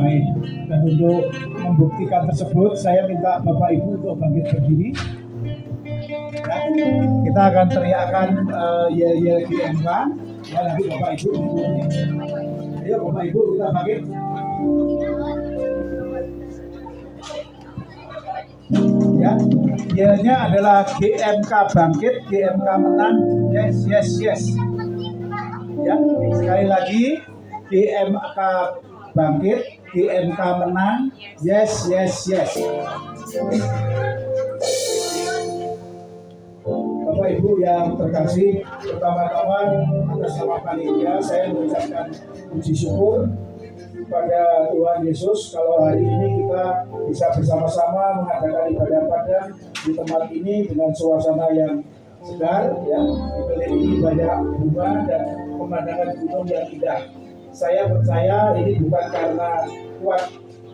baik. Dan untuk membuktikan tersebut, saya minta Bapak Ibu untuk bangkit berdiri. Ya, kita akan teriakan YYGMK. Ya, nanti Bapak Ibu ngikutin. Ayo Bapak Ibu kita bangkit. Ya, Y-nya adalah GMK bangkit, GMK menang. Yes, yes, yes. Ya, sekali lagi GMK bangkit, GMK menang. Yes, yes, yes. Bapak Ibu yang terkasih, pertama-tama atas nama panitia saya mengucapkan puji syukur kepada Tuhan Yesus kalau hari ini kita bisa bersama-sama mengadakan ibadah Padang di tempat ini dengan suasana yang segar, ya, dikelilingi banyak bunga dan pemandangan gunung yang indah. Saya percaya ini bukan karena kuat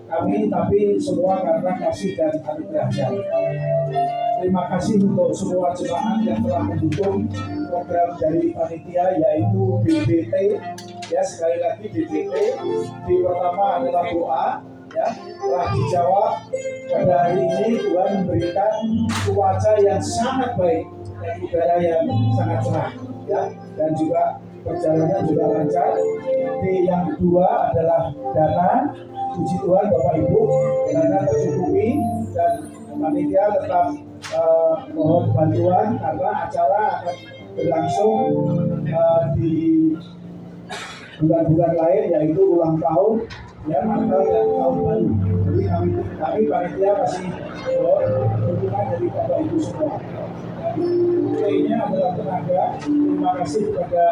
kami, tapi semua karena kasih dan anugerahnya. Terima kasih untuk semua jemaat yang telah mendukung program dari panitia yaitu BBT. Ya, sekali lagi BBT. Di pertama adalah doa, ya, telah dijawab. Pada hari ini Tuhan memberikan cuaca yang sangat baik dan udara yang sangat cerah, ya, dan juga perjalanan juga lancar. Yang kedua adalah dana. Puji Tuhan Bapak Ibu, dana tercukupi dan panitia tetap mohon bantuan karena acara akan berlangsung di bulan-bulan lain yaitu ulang tahun, ya, Natal dan tahun baru. Jadi kami panitia masih mohon dukungan dari Bapak Ibu semua. Ini adalah tenaga. Terima kasih kepada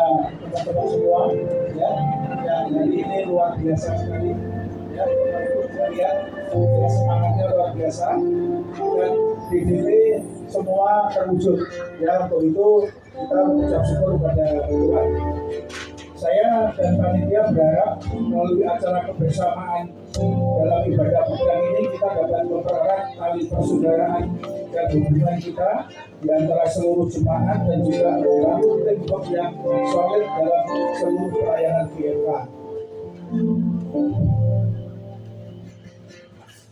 teman-teman semua, ya, yang hari ini luar biasa sekali. Ya, kita lihat semangatnya luar biasa dan BBT semua terwujud. Ya, untuk itu kita mengucap syukur kepada Tuhan. Saya dan panitia berharap melalui acara kebersamaan dalam ibadah Padang ini kita dapat mempererat tali persaudaraan dan hubungan kita di antara seluruh jemaat dan juga membangun tembok yang solid dalam seluruh pelayanan GMK.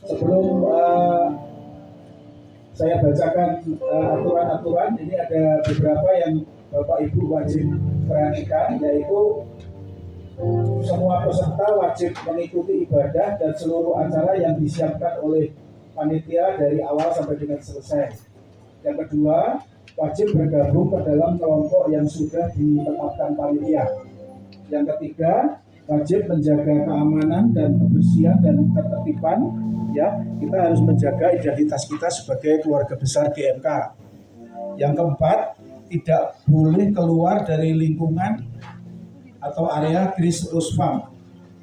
Sebelum saya bacakan aturan-aturan, ini ada beberapa yang Bapak Ibu wajib perhatikan, yaitu semua peserta wajib mengikuti ibadah dan seluruh acara yang disiapkan oleh panitia dari awal sampai dengan selesai. Yang kedua, wajib bergabung ke dalam kelompok yang sudah ditetapkan panitia. Yang ketiga, wajib menjaga keamanan dan kebersihan dan ketertiban. Ya, kita harus menjaga identitas kita sebagai keluarga besar GMK. Yang keempat, tidak boleh keluar dari lingkungan atau area Kris Rusfam.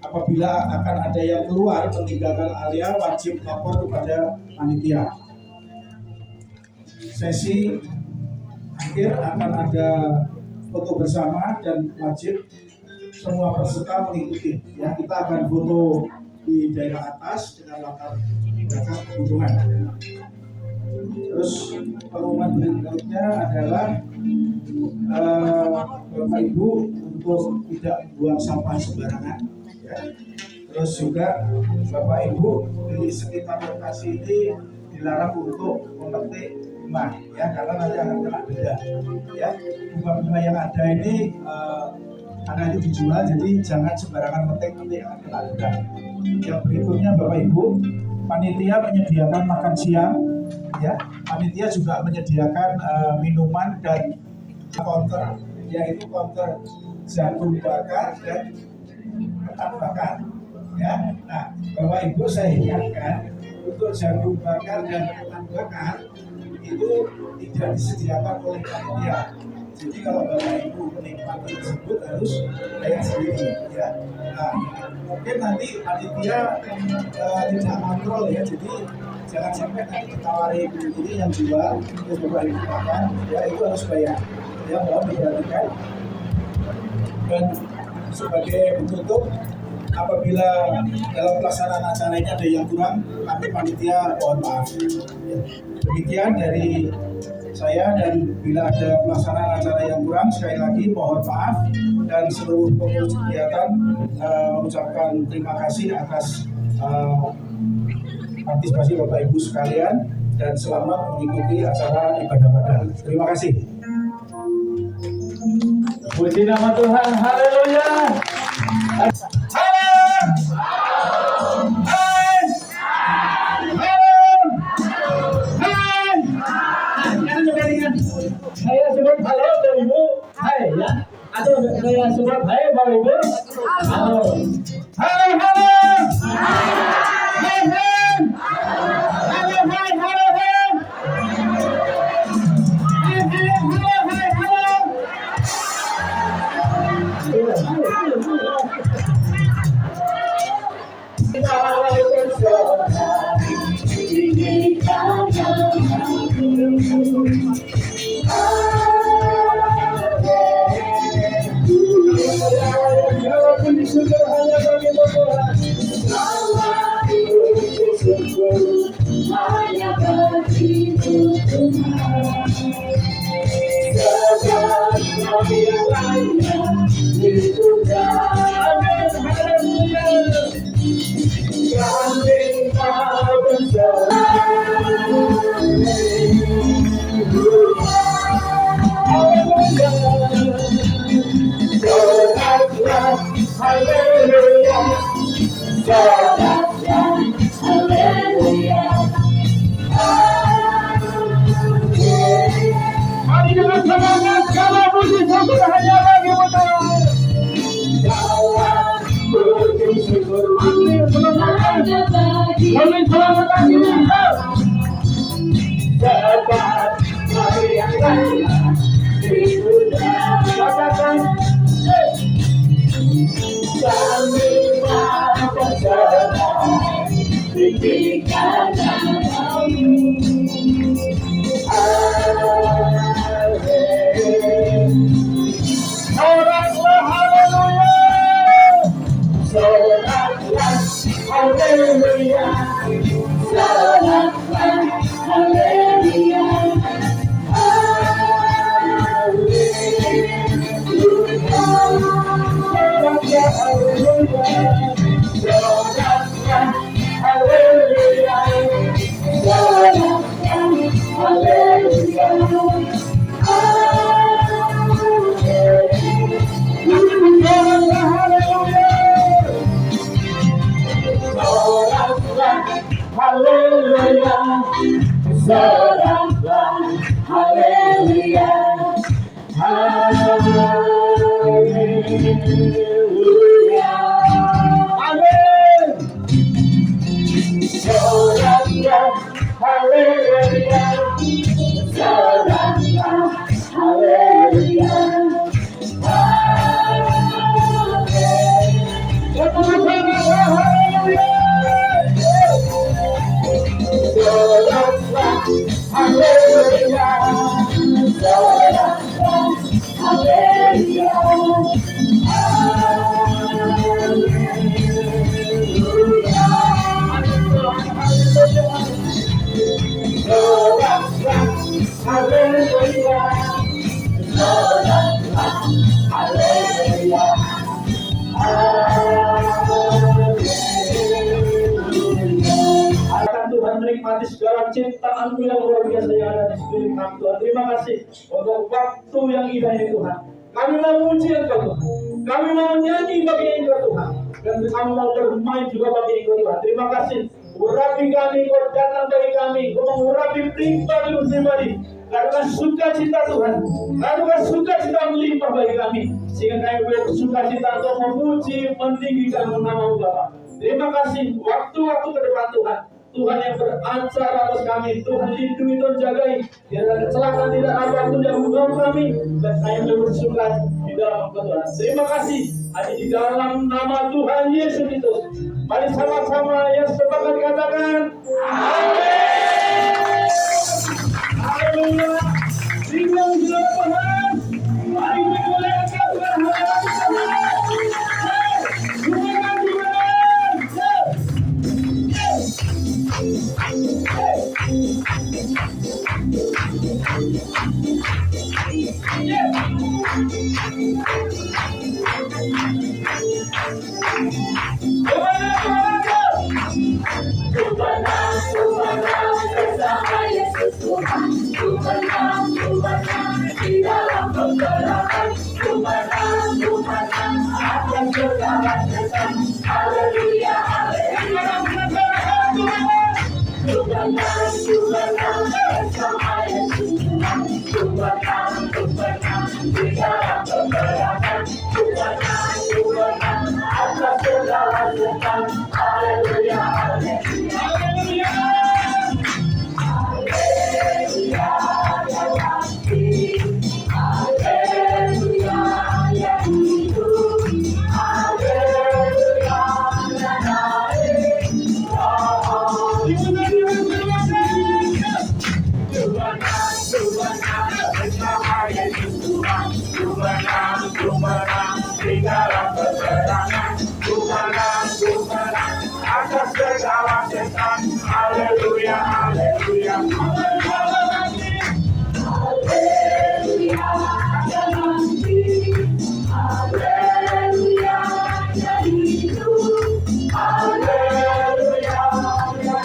Apabila akan ada yang keluar meninggalkan area, wajib lapor kepada panitia. Sesi akhir akan ada foto bersama dan wajib semua peserta mengikuti. Ya, kita akan foto di daerah atas dengan latar belakang pegunungan. Terus pengumuman berikutnya adalah Bapak Ibu untuk tidak buang sampah sembarangan, ya. Terus juga Bapak Ibu di sekitar lokasi ini dilarang untuk memetik bunga, ya, karena nanti akan kena denda. Ya, bunga-bunga yang ada ini akan dijual, jadi jangan sembarangan metik-metik, akan kena denda. Yang berikutnya Bapak Ibu, panitia menyediakan makan siang, ya. Panitia juga menyediakan minuman dan counter, yaitu counter jagung bakar dan ketan bakar, ya. Nah, Bapak Ibu saya ingatkan untuk jagung bakar dan ketan bakar itu tidak disediakan oleh panitia. Jadi kalau Bapak Ibu menikmati tersebut harus bayar sendiri, ya. Nah, mungkin nanti panitia tidak kontrol, ya. Jadi jangan sampai nanti ditawari ini yang jual untuk Bapak Ibu makan, ya, itu harus bayar. Ya, mohon diperhatikan. Dan sebagai penutup, apabila dalam pelaksanaan acara ini ada yang kurang, kami panitia mohon maaf. Ya. Demikian dari saya, dan bila ada pelaksanaan acara yang kurang, sekali lagi mohon maaf, dan seluruh pengurus kegiatan mengucapkan terima kasih atas partisipasi Bapak Ibu sekalian dan selamat mengikuti acara ibadah Padang. Terima kasih. Puji nama Tuhan, haleluya. Saya sebut halo Bapak Ibu, hai ya. Atau saya sebut hai Bapak Ibu, halo. Halo, halo. Hai, hai. Halo, hai, halo, hai. Hai, halo, halo, hai, halo. Tuhan menikmati segala ciptaan-Mu yang luar biasa yang ada di sekeliling kami Tuhan. Terima kasih untuk waktu yang indah ini Tuhan. Kami mau memuji Engkau Tuhan. Kami mau nyanyi bagi Engkau Tuhan. Dan kami mau bermain juga bagi Engkau Tuhan. Terima kasih. Urapi kami, Kau datang bagi kami. Kau mengurapi pribadi. Karena sukacita Tuhan. Karena sukacita melimpah bagi kami. Sehingga kami bersukacita untuk memuji, meninggikan nama-Mu Bapa. Terima kasih. Waktu-waktu ke depan Tuhan. Tuhan yang beransur atas kami, Tuhan lindungi dan jagai, tidak ada kecelakaan, tidak apapun yang mengganggu kami, dan kami bersyukur di dalam Tuhan. Terima kasih, hanya di dalam nama Tuhan Yesus itu. Mari sama-sama yang sepakat katakan, Amin. Haleluya. Tinggal di dalam Tuhan. Mari dimuliakan Tuhan. kebenaran, ku menang atas segala setan. Haleluya, haleluya. Haleluya, haleluya, ya hidup. Haleluya, ya naik. Kumenang di dalam peperangan, kumenang atas segala setan. Haleluya, haleluya, haleluya, haleluya, ya hidup. Haleluya, ya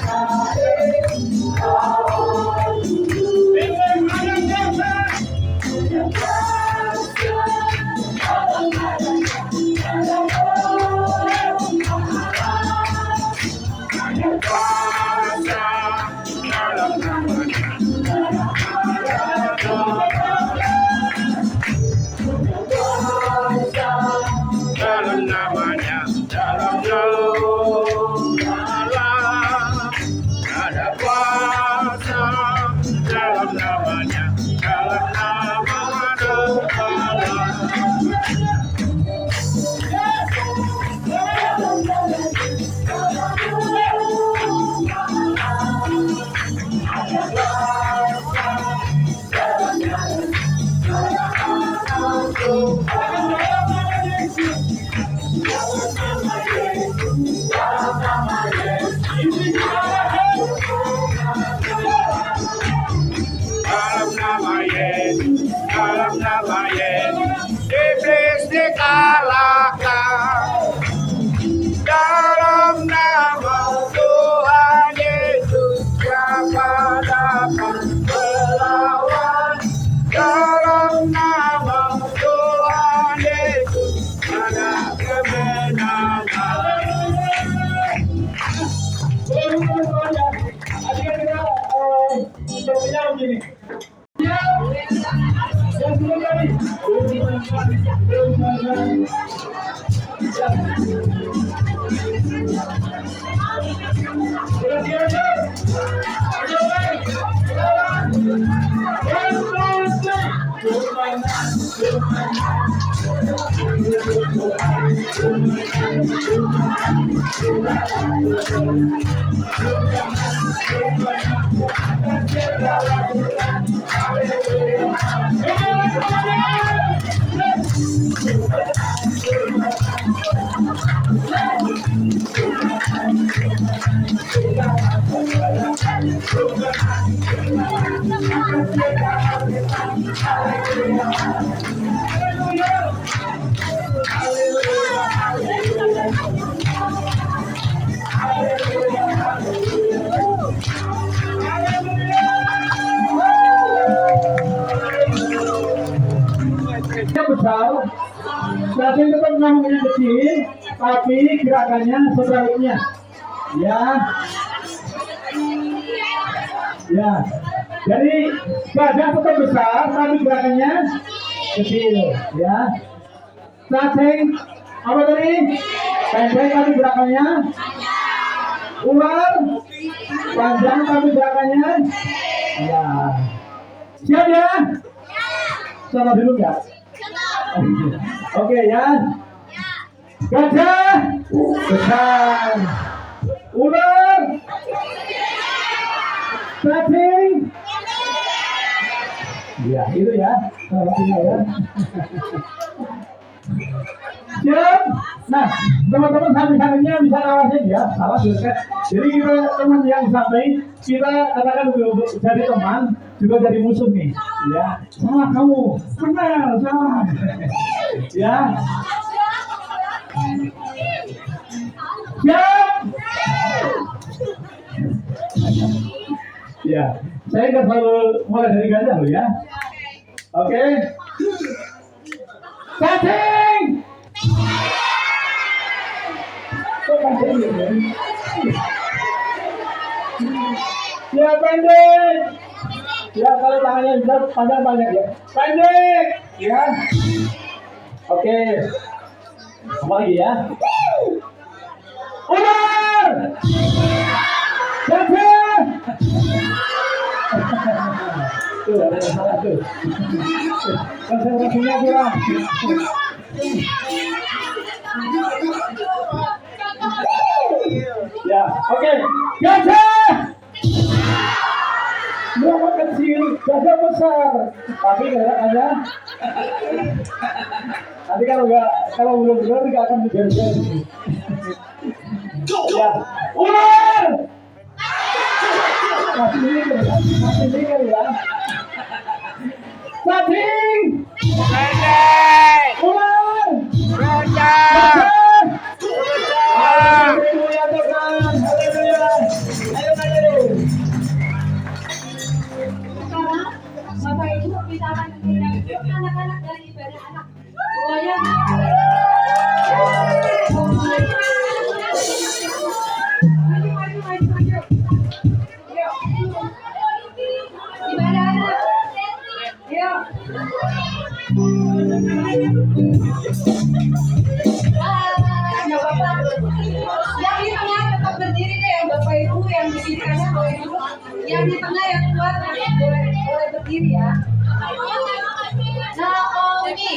dalam namanya, dalam ada kuasa, dalam namanya, dalam nama dalam nama Yesus, iblis dikalahkan. Dalam nama Tuhan Yesus, siapa dapat melawan? Dalam nama Tuhan Yesus, ada kemenangan. Besar, tapi tetap namanya kecil, tapi gerakannya sebaliknya, ya, ya. Jadi badan tetap besar, tapi gerakannya kecil, ya. Cacing apa tadi? Pendek tapi gerakannya ular, panjang tapi gerakannya, ya. Siap ya? Sama dulu ya. Oke ya. Gajah besar, ular, cacing, ya itu ya. Ya. Siap. Nah, teman-teman samping-sampingnya bisa awasin ya, awas ya. Jadi kita teman yang samping kita katakan untuk jadi teman juga jadi musuh nih, ya. Salah kamu, benar salah, ya. Siap. Ya, saya nggak selalu mulai dari gajah loh ya. Oke. Cacing. Ya pendek. Ya kalau tangannya bisa panjang-panjang ya. Pendek, ya. Oke, apa lagi ya? Ular! Gajah! Tuh, ada yang salah tuh. Konsentrasinya kurang. Ya, oke. Gajah! Berapa kecil, gajah besar. Tapi aja. Nanti kalau belum benar nggak akan diberes. Ya, ular! Masih mikir ya. Cacing! Ular! Gajah! Haleluya Tuhan, haleluya. Ayo maju. Sekarang Bapak Ibu kita akan mengingatkan anak-anak dari ibadah anak. Semuanya maju. Yuk. Ibadah anak. Yuk. Yang di tengah tetap berdiri deh, yang Bapak Ibu yang di kiri kanan boleh duduk. Yang di tengah yang kuat boleh berdiri ya. Naomi.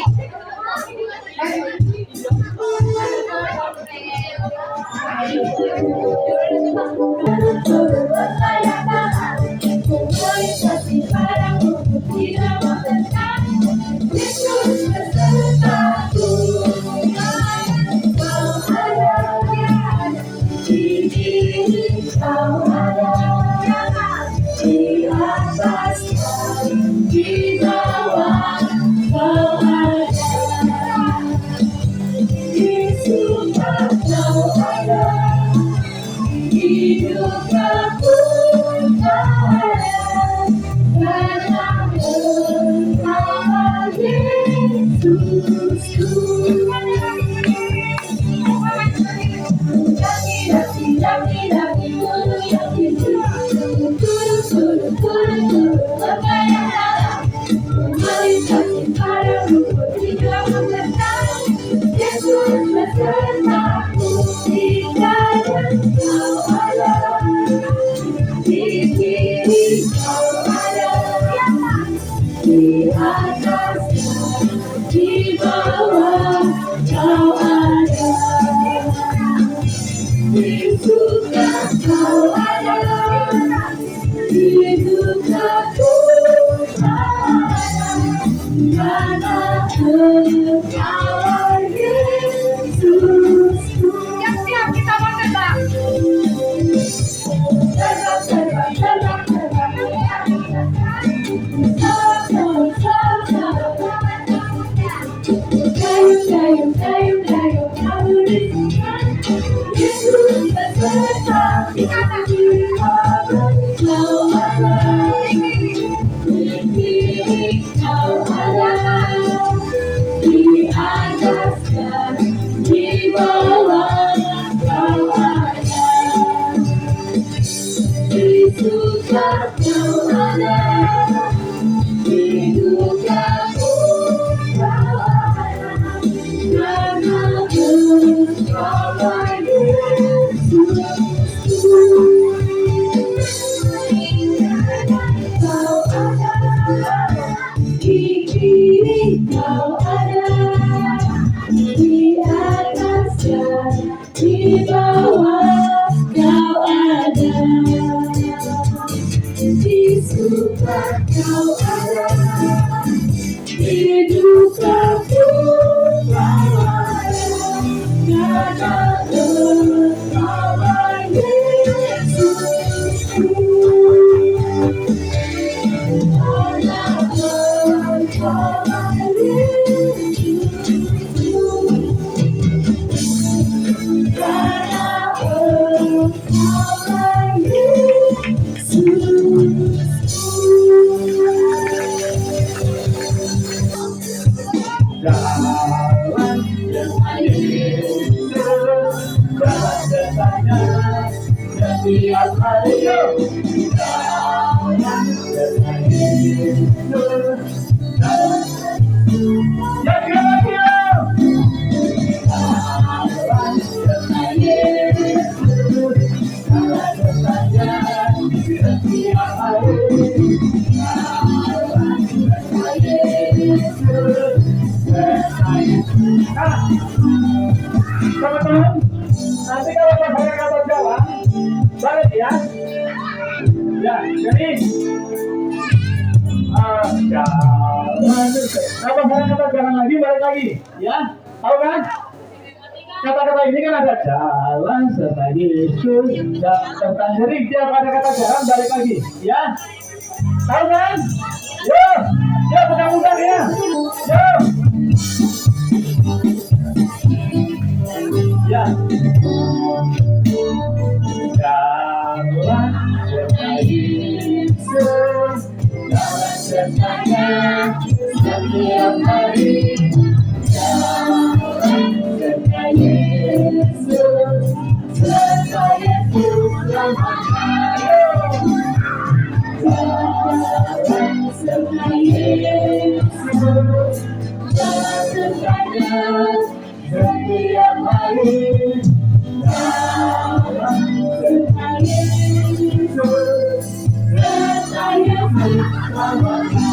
Di atas di bawah kau ada, di sumpah kau ada, hidup aku kau ada, karena engkau Yesusku. Di atas, di bawah, kau ada. Di suka kau ada, di duka pun kau ada, karena engkau Yesusku. Siap, kita mau terbang. Di atas dan di bawah kau ada, di suka kau ada, di duka pun kau ada, karena engkau Yesusku. Kau ada, di kiri kau ada, di atas dan di bawah kau ada, di suka kau ada, di duka pun kau ada, karena engkau Yesusku. Jalan dengan Yesus, jalan desanya setiap hari. Jalan dengan Yesus, yang kira-kira Balik ya. Ya, jadi jalan. Apa kata jalan lagi, balik lagi, ya? Tahu kan? Kata-kata ini kan ada jalan serta Yesus serta jadi tiap ada kata jalan balik lagi, ya? Tahu kan? Yo, yo buka-buka ya. Yo. Ya. Jalan serta Yesus, jalan sertanya setiap hari. Jalan serta Yesus, serta Yesus selamanya. Jalan serta Yesus, jalan sertanya setiap hari. Jalan serta Yesus, serta Yesus selamanya.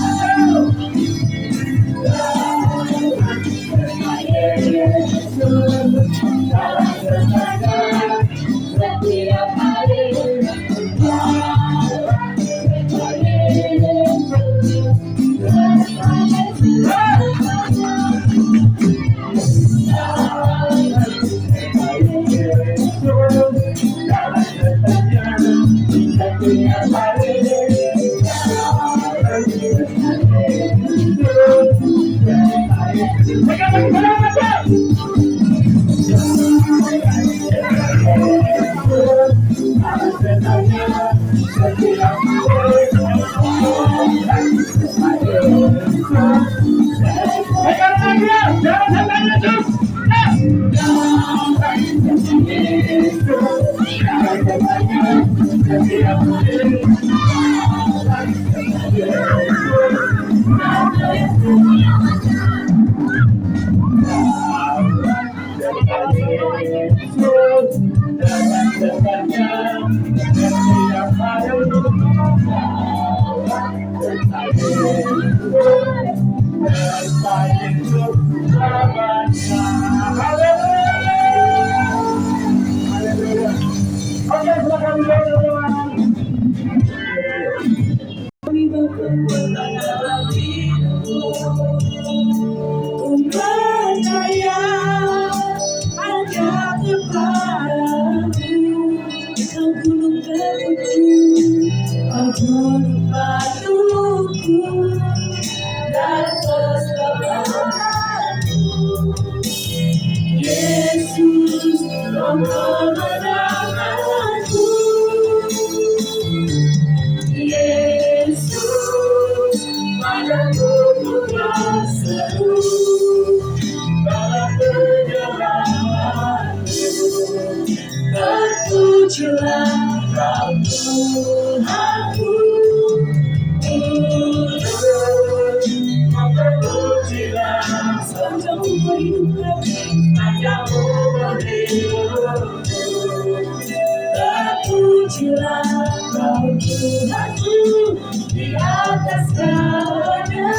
Di atas segalanya.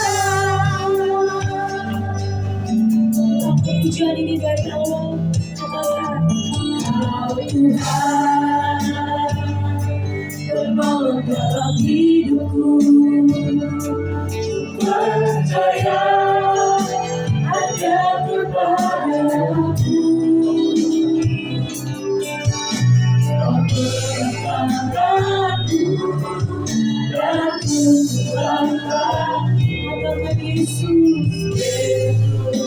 Pujian ini dari Allah, katakan Kau Tuhan bermalam dalam hidupku. Percaya hanya kepadamu. Kau bertanganku dan Tuhanlah, katakan Yesus, Yesus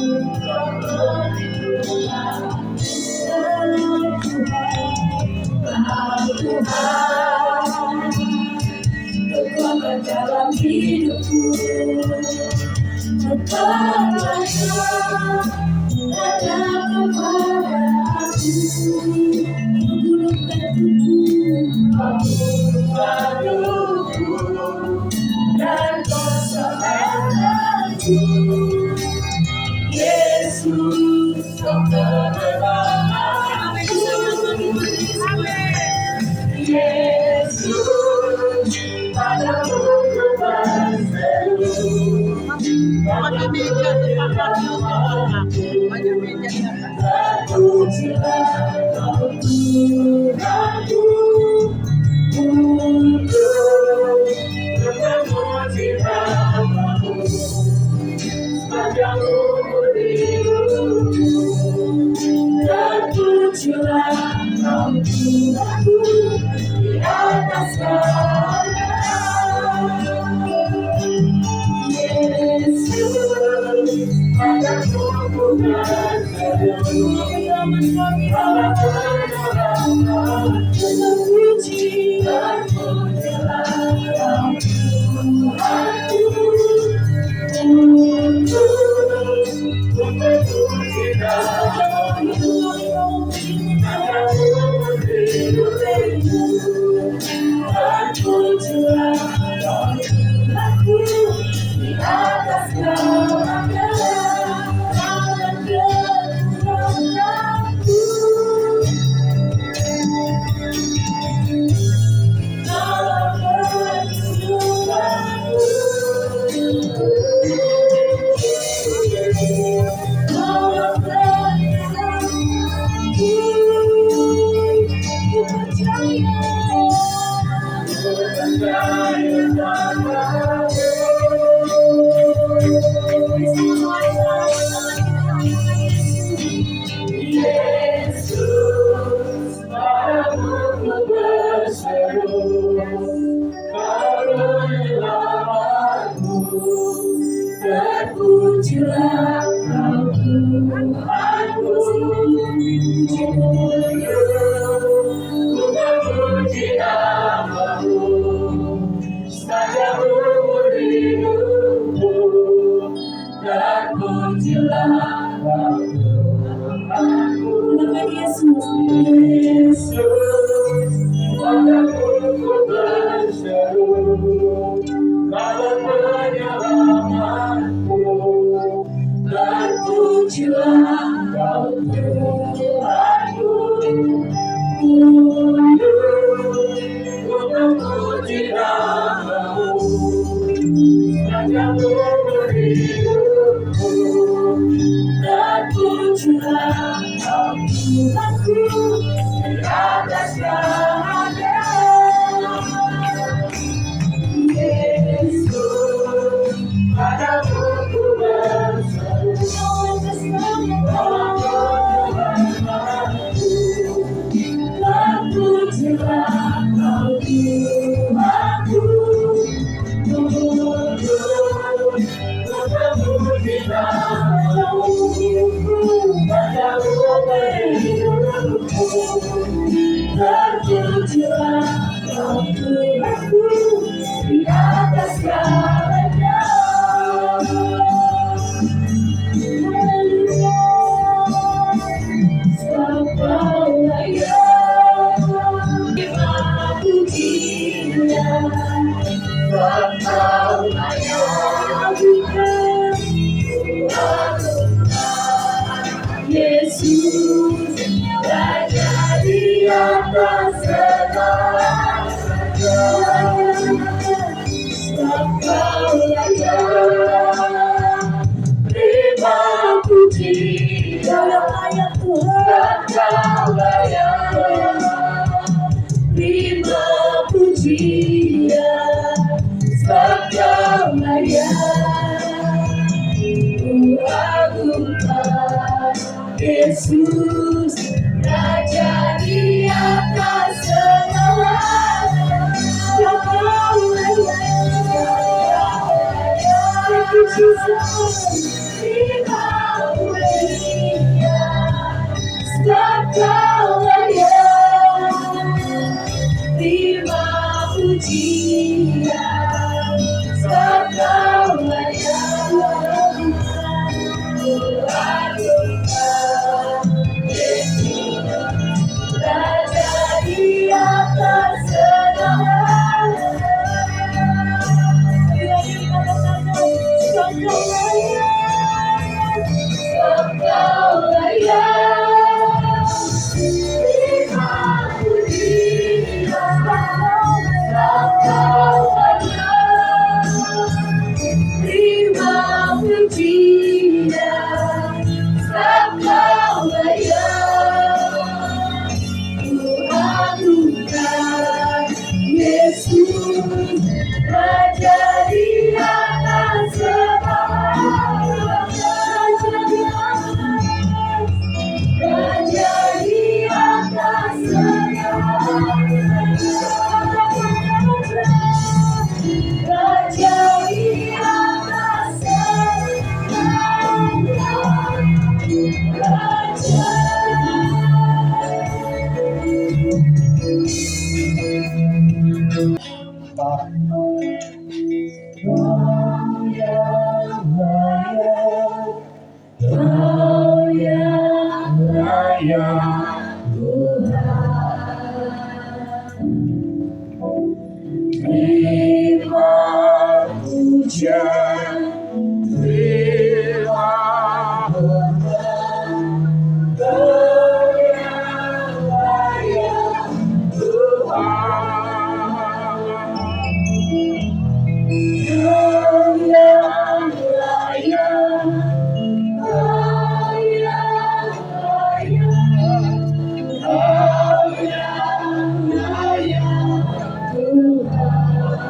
kau berdoa. Tuhan, kekuatan dalam hidupku, percaya hanya kepada aku. Menggulungkan tubuhku, paduku, dan kesehatanku. Yesus, kau kebenaranku. Yesus, padamu ku berseru. Pakai meja depan banyak meja. Terpujilah Kau Tuhanku, Terpujilah kau Tuhanku, ku memuji namamu sepanjang umur hidupku. Terpujilah kau Tuhanku, Yesus, padamu ku berseru, Kau penyelamatku. Terpujilah kau Tuhanku, ku memuji namamu sepanjang umur hidupku. Terpujilah kau Tuhanku di atas segala. Yesus, padamu ku berseru, terpujilah kau Tuhanku, ku memuji namamu sepanjang umur hidupku. Terpujilah kau Tuhanku di atas segalanya. Sebab Kau layak terima pujian, sebab Kau layak Yesus, Raja di atas segalanya. Sebab Kau layak terima pujian, sebab Kau layak terima pujian, sebab Kau layak. Ku agungkan Yesus, Raja di atas segalanya. Kau layak, terima pujian, sebab Kau layak terima pujian, sebab Kau layak. Ku agungkan Yesus, Raja di atas segalanya. Sebab Kau layak terima pujian, sebab Kau layak terima pujian, sebab Kau layak. Ku agungkan Yesus, Raja di atas segalanya. Raja di atas segalanya. Raja di atas segalanya. Raja. Kau yang layak, Kau yang layak, Tuhan. Terima pujian, terima hormat, Kau yang layak, Tuhan. Kau yang layak, Kau yang layak, Kau yang layak, Tuhan.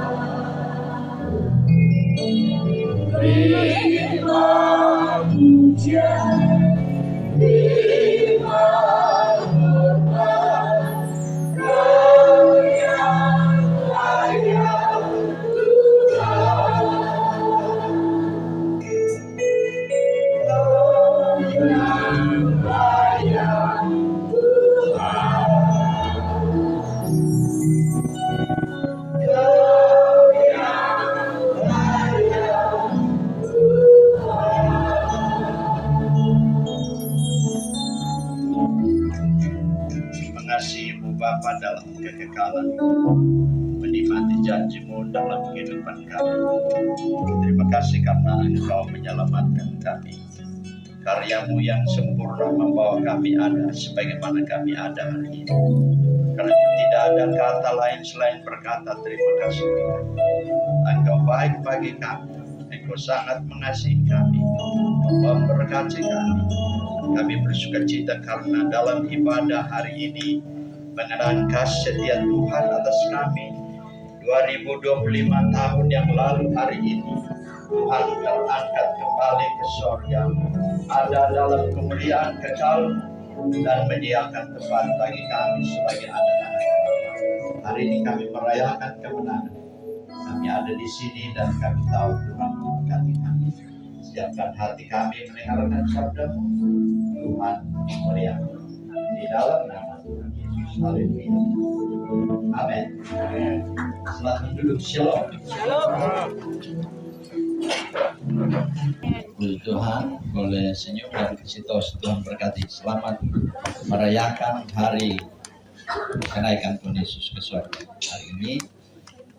kembali menikmati janji-Mu dalam kehidupan kami. Terima kasih karena Engkau menyelamatkan kami. Karya-Mu yang sempurna membawa kami ada sebagaimana kami ada hari ini. Karena tidak ada kata lain selain berkata terima kasih Tuhan. Engkau baik bagi kami. Engkau sangat mengasihi kami. Memberkati kami. Kami bersuka cita karena dalam ibadah hari ini mengenang kasih setia Tuhan atas kami. 2025 tahun yang lalu hari ini Tuhan terangkat kembali ke sorga, ada dalam kemuliaan kekal dan menyediakan tempat bagi kami sebagai anak-anak. Hari ini kami merayakan kemenangan. Kami ada di sini dan kami tahu Tuhan memberkati kami. Siapkan hati kami mendengarkan sabda-Mu. Tuhan muliakan di dalam nama Tuhan Yesus. Haleluya. Amin. Selamat duduk. Shalom. Puji Tuhan, boleh senyum dan kasih tahu Tuhan berkati. Selamat merayakan hari kenaikan Tuhan Yesus ke surga. Hari ini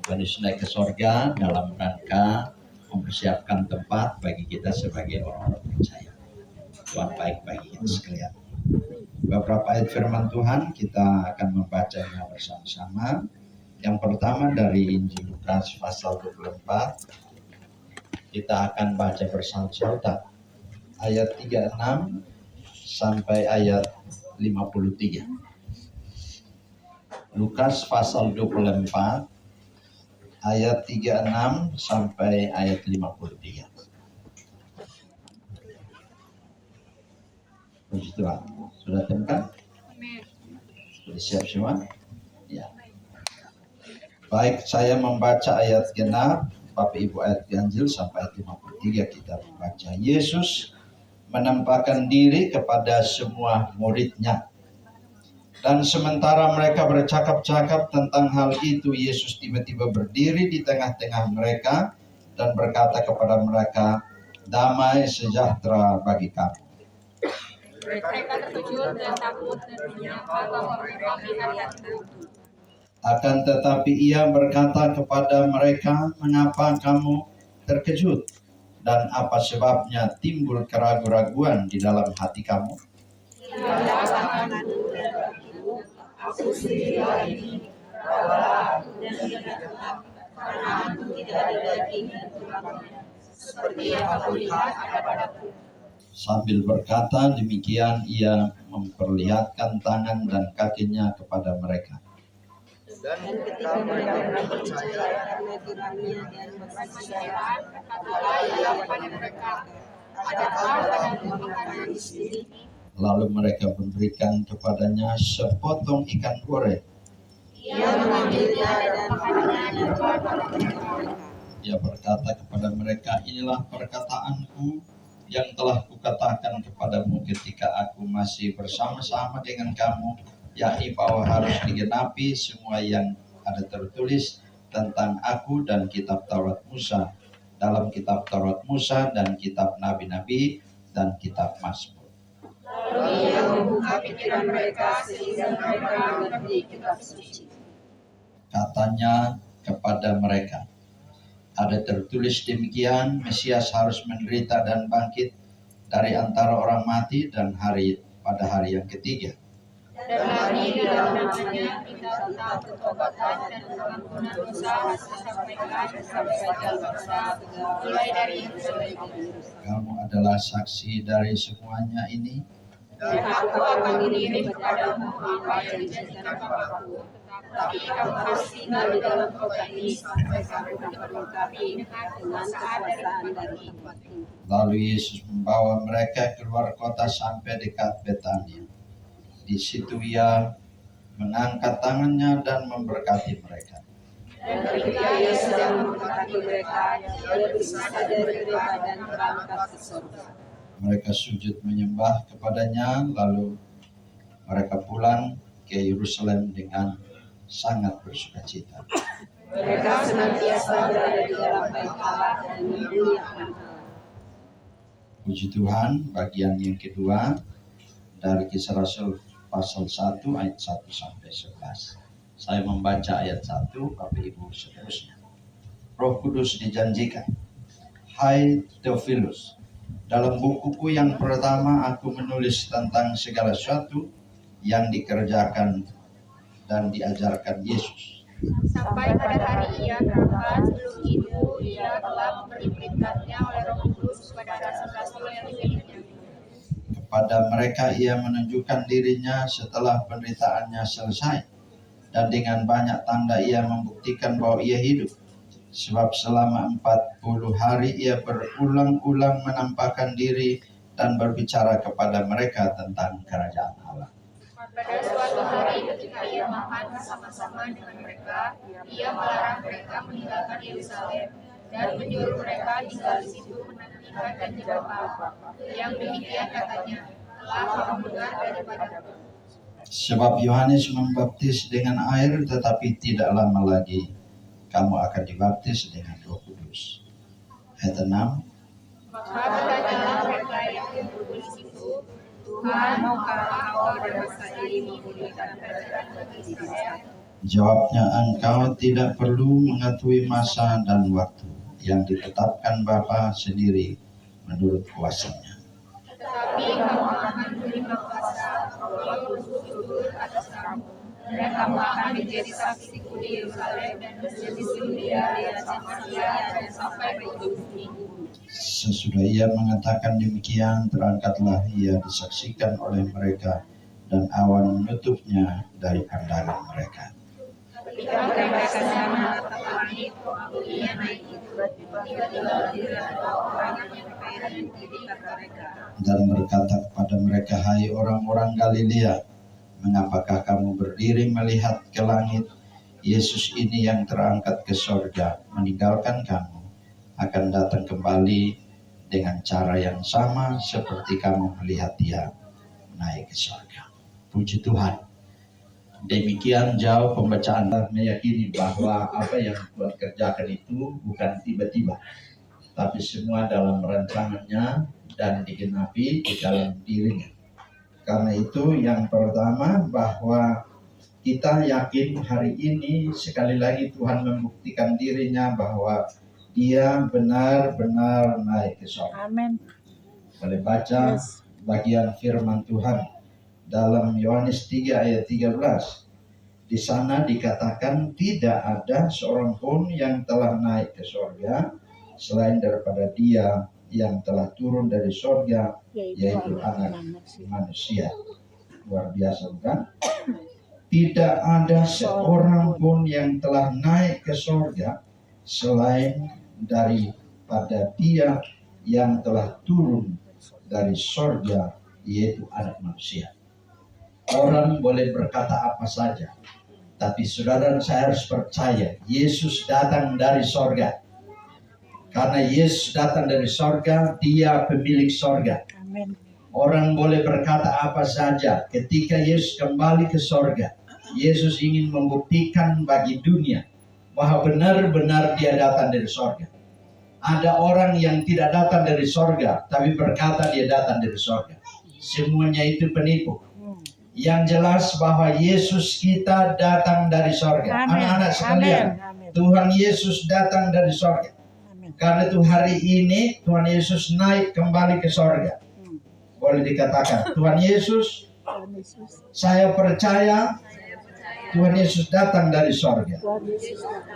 Tuhan Yesus naik ke surga dalam rangka mempersiapkan tempat bagi kita sebagai orang-orang percaya. Tuhan baik bagi kita sekalian. Beberapa ayat firman Tuhan kita akan membacanya bersama-sama. Yang pertama dari Injil Lukas pasal 24. Kita akan baca bersama-sama ayat 36 sampai ayat 53. Lukas pasal 24 ayat 36 sampai ayat 53. Puji Tuhan. Sudah temukan? Sudah siap semua? Ya. Baik, saya membaca ayat genap, Bapak Ibu ayat ganjil sampai ayat 53 kita membaca. Yesus menampakkan diri kepada semua muridnya. Dan sementara mereka bercakap-cakap tentang hal itu, Yesus tiba-tiba berdiri di tengah-tengah mereka dan berkata kepada mereka, damai sejahtera bagi kamu. Mereka terkejut dan takut dan menyangka bahwa mereka melihat hantu. Akan tetapi ia berkata kepada mereka, mengapa kamu terkejut? Dan apa sebabnya timbul keraguan-raguan di dalam hati kamu? Aku sendirilah ini, bawalah aku dan tidak tetap, karena aku tidak ada daging dan tulangnya, seperti yang kamu lihat ada padaku. Sambil berkata demikian, ia memperlihatkan tangan dan kakinya kepada mereka. Dan ketika mereka percaya karena firman-Nya dan berpercayaan, katalah ia kepada mereka, adakah padamu makanan di sini? Lalu mereka memberikan kepadanya sepotong ikan goreng. Ia mengambilnya dan memakannya kepada mereka. Ia berkata kepada mereka, inilah perkataanku yang telah kukatakan kepadamu ketika aku masih bersama-sama dengan kamu, yakni bahwa harus digenapi semua yang ada tertulis tentang aku dan kitab Taurat Musa, dalam kitab Taurat Musa dan kitab Nabi-Nabi dan kitab Mazmur. Lalu ia membuka pikiran mereka sehingga mereka mengerti kitab suci. Katanya kepada mereka, ada tertulis demikian, Mesias harus menderita dan bangkit dari antara orang mati dan pada hari yang ketiga. Dan lagi di dalam namanya kita tahu ketobatan dan pengampunan dosa disampaikan sampai bangsa, mulai dari Yerusalem. Kamu adalah saksi dari semuanya ini. Dan aku akan mengirim kepadamu apa yang dijanjikan kepadaku. Tapi kamu harus tinggal di dalam kota ini sampai kamu dapat melengkapi dengan kekuasaan dari tempat ini. Lalu Yesus membawa mereka keluar kota sampai dekat Betania. Di situ ia mengangkat tangannya dan memberkati mereka. Dan ketika ia sedang memberkati mereka, ia berpisah dari mereka dan berangkat ke surga. Mereka sujud menyembah kepadanya, lalu mereka pulang ke Yerusalem dengan sangat bersukacita. Mereka senantiasa berada di dalam bait Allah dan memuliakan Allah. Puji Tuhan, bagian yang kedua dari Kisah Rasul pasal 1 ayat 1 sampai 11. Saya membaca ayat 1, Bapak Ibu seterusnya. Roh Kudus dijanjikan, hai Theophilus, dalam bukuku yang pertama aku menulis tentang segala sesuatu yang dikerjakan dan diajarkan Yesus. Sampai pada hari ia berangkat, sebelum itu ia telah diperintahkannya oleh Roh Kudus kepada rasul-rasul yang dipilihnya. Kepada mereka ia menunjukkan dirinya setelah penderitaannya selesai, dan dengan banyak tanda ia membuktikan bahwa ia hidup. Sebab selama 40 hari ia berulang-ulang menampakkan diri dan berbicara kepada mereka tentang kerajaan Allah. Pada suatu hari ketika ia makan bersama-sama dengan mereka, ia melarang mereka meninggalkan Yerusalem dan menyuruh mereka tinggal di situ menantikan dan berdoa. Yang demikian katanya, telah kamu dengar daripadaku. Sebab Yohanes membaptis dengan air, tetapi tidak lama lagi kamu akan dibaptis dengan Roh Kudus. Ayat 6. Maka bertanyalah mereka yang duduk di situ, Tuhan, maukah engkau pada masa ini memulihkan kerajaan bagi Israel? Jawabnya, engkau tidak perlu mengetahui masa dan waktu yang ditetapkan Bapa sendiri menurut kuasanya. Tetapi kamu akan menerima kuasa Roh Kudus atas kamu, dan kamu akan menjadi saksiku di Yerusalem dan menjadi Samaria dan Samaria dan sampai ke ujung bumi. Sesudah ia mengatakan demikian, terangkatlah ia disaksikan oleh mereka, dan awan menutupnya dari pandangan mereka. Ketika mereka sedang menatap langit, ia naik itu, tiba-tiba berdirilah 2 orang yang berpakaian putih di dekat mereka. Dan berkata kepada mereka, hai orang-orang Galilea, mengapakah kamu berdiri melihat ke langit? Yesus ini yang terangkat ke sorga, meninggalkan kamu, akan datang kembali dengan cara yang sama seperti kamu melihat dia naik ke sorga. Puji Tuhan. Demikian jauh pembacaan, meyakini bahwa apa yang Tuhan kerjakan itu bukan tiba-tiba, tapi semua dalam rancangannya dan digenapi di dalam dirinya. Karena itu yang pertama, bahwa kita yakin hari ini sekali lagi Tuhan membuktikan dirinya bahwa dia benar-benar naik ke sorga. Amin. Boleh baca bagian firman Tuhan dalam Yohanes 3 ayat 13. Di sana dikatakan tidak ada seorang pun yang telah naik ke sorga selain daripada dia yang telah turun dari sorga, yaitu anak manusia. Luar biasa bukan? Tidak ada seorang pun yang telah naik ke sorga selain daripada dia yang telah turun dari sorga, yaitu anak manusia. Orang boleh berkata apa saja, tapi saudara saya harus percaya Yesus datang dari sorga. Karena Yesus datang dari sorga, dia pemilik sorga. Amin. Orang boleh berkata apa saja, ketika Yesus kembali ke sorga, Yesus ingin membuktikan bagi dunia bahwa benar-benar dia datang dari sorga. Ada orang yang tidak datang dari sorga, tapi berkata dia datang dari sorga. Semuanya itu penipu. Yang jelas bahwa Yesus kita datang dari sorga. Anak-anak sekalian, Tuhan Yesus datang dari sorga. Karena itu hari ini Tuhan Yesus naik kembali ke sorga. Boleh dikatakan, Tuhan Yesus, saya percaya Tuhan Yesus datang dari sorga.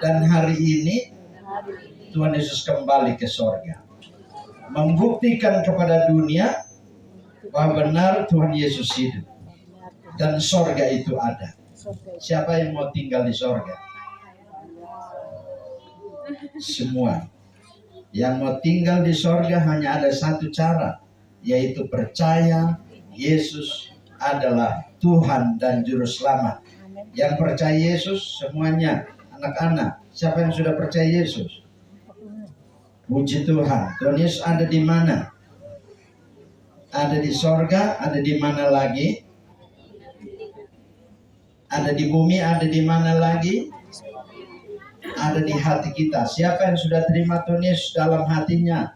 Dan hari ini Tuhan Yesus kembali ke sorga, membuktikan kepada dunia bahwa benar Tuhan Yesus hidup dan sorga itu ada. Siapa yang mau tinggal di sorga? Semua. Yang mau tinggal di sorga hanya ada satu cara, yaitu percaya Yesus adalah Tuhan dan Juru Selamat. Yang percaya Yesus semuanya anak-anak. Siapa yang sudah percaya Yesus? Puji Tuhan. Tuhan Yesus ada di mana? Ada di sorga, ada di mana lagi? Ada di bumi, ada di mana lagi? Ada di hati kita. Siapa yang sudah terima Tuhan Yesus dalam hatinya?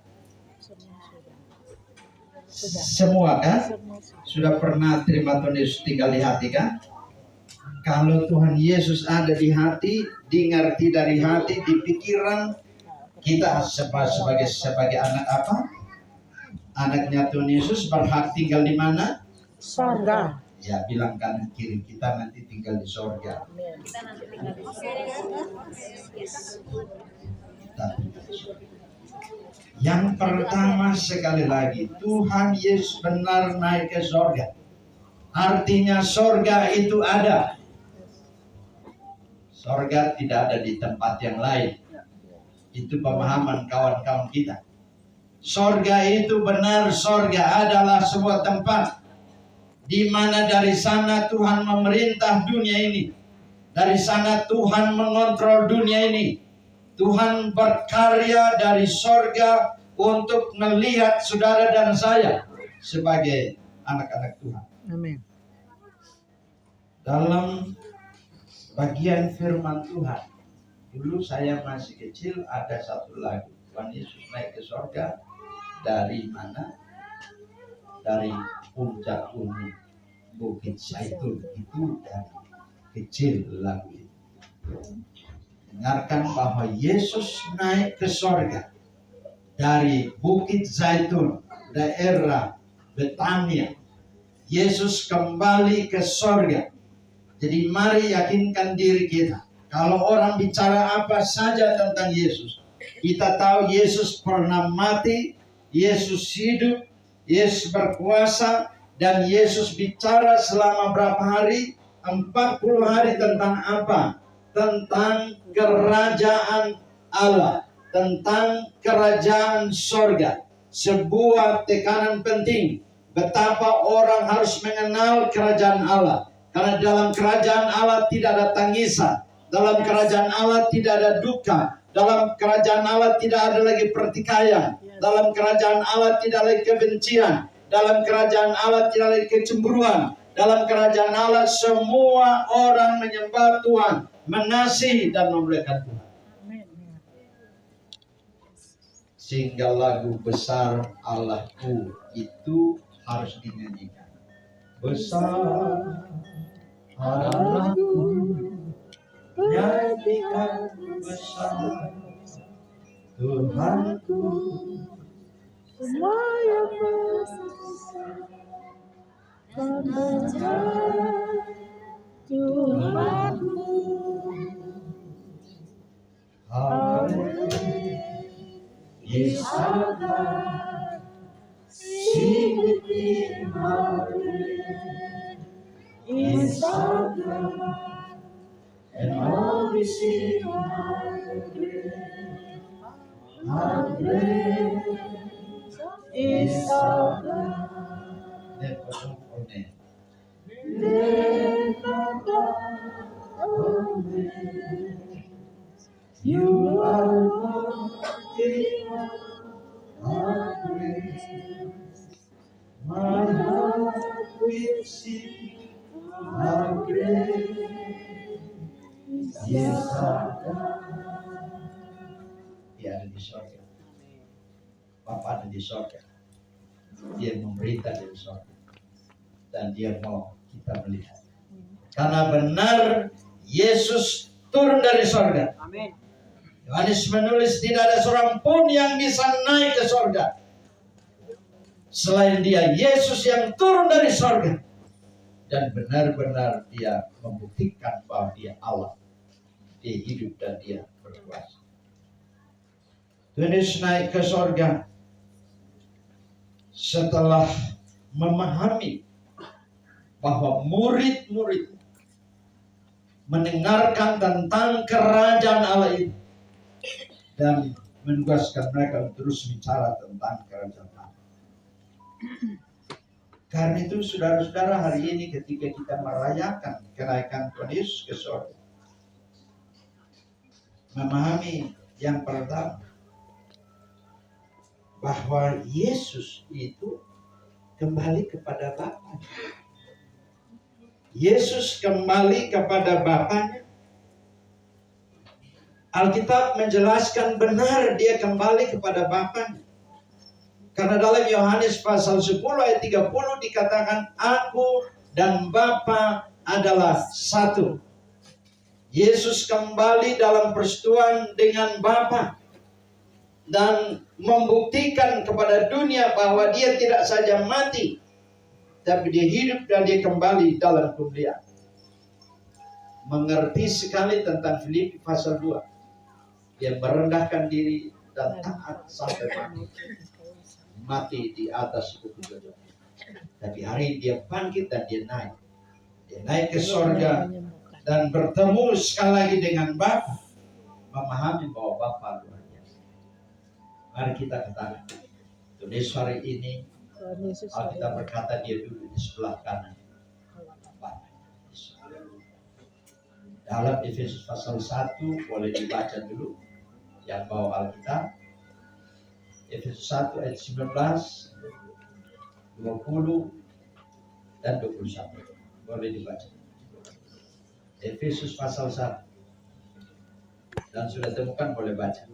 Semua kan? Sudah pernah terima Tuhan Yesus tinggal di hati kan? Kalau Tuhan Yesus ada di hati, dimengerti dari hati, di pikiran kita sebagai anak apa? Anaknya Tuhan Yesus berhak tinggal di mana? Sorga. Ya, bilang kanan kiri, kita nanti tinggal di sorga. Yang pertama sekali lagi, Tuhan Yesus benar naik ke sorga. Artinya sorga itu ada. Sorga tidak ada di tempat yang lain. Itu pemahaman kawan-kawan kita. Sorga itu benar, sorga adalah sebuah tempat di mana dari sana Tuhan memerintah dunia ini. Dari sana Tuhan mengontrol dunia ini. Tuhan berkarya dari sorga untuk melihat saudara dan saya sebagai anak-anak Tuhan. Amin. Dalam bagian firman Tuhan, dulu saya masih kecil ada satu lagu, Tuhan Yesus naik ke sorga dari mana? Dari puncak gunung Bukit Zaitun. Itu dari kecil lagu itu. Dengarkan bahwa Yesus naik ke sorga dari Bukit Zaitun, daerah Betania. Yesus kembali ke sorga. Jadi mari yakinkan diri kita. Kalau orang bicara apa saja tentang Yesus, kita tahu Yesus pernah mati, Yesus hidup, Yesus berkuasa, dan Yesus bicara selama berapa hari? 40 hari tentang apa? Tentang kerajaan Allah, tentang kerajaan sorga. Sebuah tekanan penting, betapa orang harus mengenal kerajaan Allah. Karena dalam kerajaan Allah tidak ada tangisan, dalam kerajaan Allah tidak ada duka, dalam kerajaan Allah tidak ada lagi pertikaian, dalam kerajaan Allah tidak lagi kebencian, dalam kerajaan Allah tidak lagi kecemburuan, dalam kerajaan Allah semua orang menyembah Tuhan, mengasihi dan memuliakan Tuhan. Sehingga lagu besar Allahku itu harus dinyanyikan. Besar Allahku, nyanyikan besar Tuhanku, Semua yang besar mendengar Tuhanku. Yesada, sing with me, Yesada, and all we sing, how great is our God. You are worthy of our praise. My heart will sing how great is our God. Dia ada di sorga. Bapa ada di sorga. Dia memerintah dari sorga. Dan dia mau kita melihat. Karena benar Yesus turun dari sorga. Amin. Yohanes menulis tidak ada seorang pun yang bisa naik ke sorga selain dia, Yesus yang turun dari sorga. Dan benar-benar dia membuktikan bahwa dia Allah. Dia hidup dan dia berkuasa. Tuhan Yesus naik ke sorga setelah memahami bahwa murid-murid mendengarkan tentang kerajaan Allah itu dan menugaskan mereka untuk terus bicara tentang kerajaan Allah. Karena itu saudara-saudara, hari ini ketika kita merayakan kenaikan Tuhan Yesus ke surga, memahami yang pertama bahwa Yesus itu kembali kepada Bapa. Yesus kembali kepada Bapanya. Alkitab menjelaskan benar dia kembali kepada Bapanya. Karena dalam Yohanes pasal 10 ayat 30 dikatakan, Aku dan Bapa adalah satu. Yesus kembali dalam persekutuan dengan Bapa dan membuktikan kepada dunia bahwa dia tidak saja mati, tapi dia hidup dan dia kembali dalam kemuliaan. Mengerti sekali tentang Filipi pasal 2. Dia merendahkan diri dan taat sampai mati. Mati di atas bukit Golgota. Tapi hari dia bangkit dan dia naik. Dia naik ke surga dan bertemu sekali lagi dengan Bapa. Memahami bahwa Bapa luar biasa. Mari kita katakan, Tuhan hari ini Alkitab berkata dia duduk di sebelah kanan Bapa. Dalam Efesus pasal 1 boleh dibaca dulu yang bawa Alkitab. Efesus 1 ayat 19, 20 dan 21 boleh dibaca. Efesus pasal 1. Dan sudah temukan boleh baca.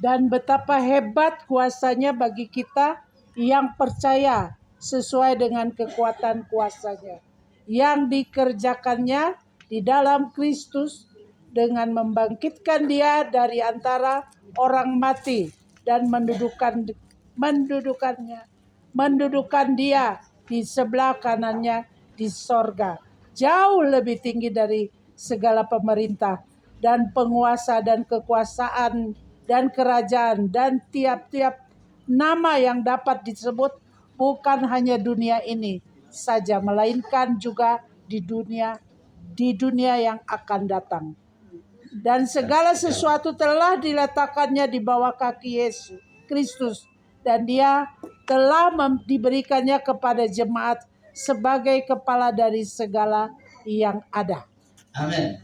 Dan betapa hebat kuasanya bagi kita yang percaya sesuai dengan kekuatan kuasanya yang dikerjakannya di dalam Kristus dengan membangkitkan dia dari antara orang mati dan mendudukan dia di sebelah kanannya di sorga, jauh lebih tinggi dari segala pemerintah dan penguasa dan kekuasaan dan kerajaan dan tiap-tiap nama yang dapat disebut, bukan hanya dunia ini saja, melainkan juga di dunia yang akan datang. Dan segala sesuatu telah diletakkannya di bawah kaki Yesus Kristus, dan dia telah diberikannya kepada jemaat sebagai kepala dari segala yang ada. Amin.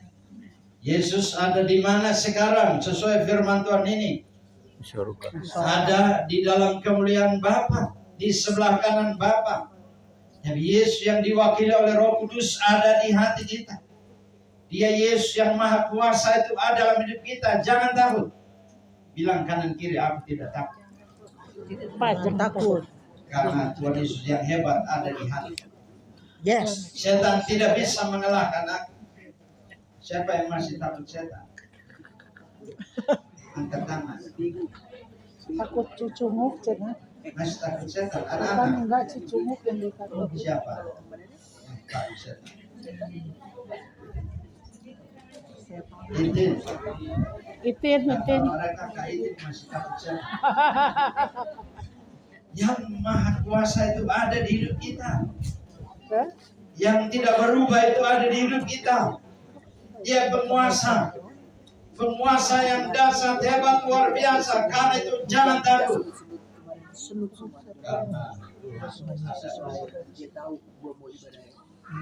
Yesus ada di mana sekarang sesuai firman Tuhan ini? Ada di dalam kemuliaan Bapa, di sebelah kanan Bapa. Nabi Yesus yang diwakili oleh Roh Kudus ada di hati kita. Dia Yesus yang Maha Kuasa itu ada dalam hidup kita. Jangan takut. Bilang kanan kiri, aku tidak takut. Takut. Karena Tuhan Yesus yang hebat ada di hati. Yes. Setan tidak bisa mengalahkan aku. Siapa yang masih takut setan? Angkat tangan. Takut cucunguk, cina. Masih takut setan? Bukan Anak-anak. enggak cucunguk yang ditakut. Siapa? Yang takut setan. Itin. Mereka Kak Itin masih takut setan. Yang Maha Kuasa itu ada di hidup kita. Yang tidak berubah itu ada di hidup kita. Dia penguasa. Penguasa yang dahsyat, hebat, luar biasa. Karena itu jangan takut. Karena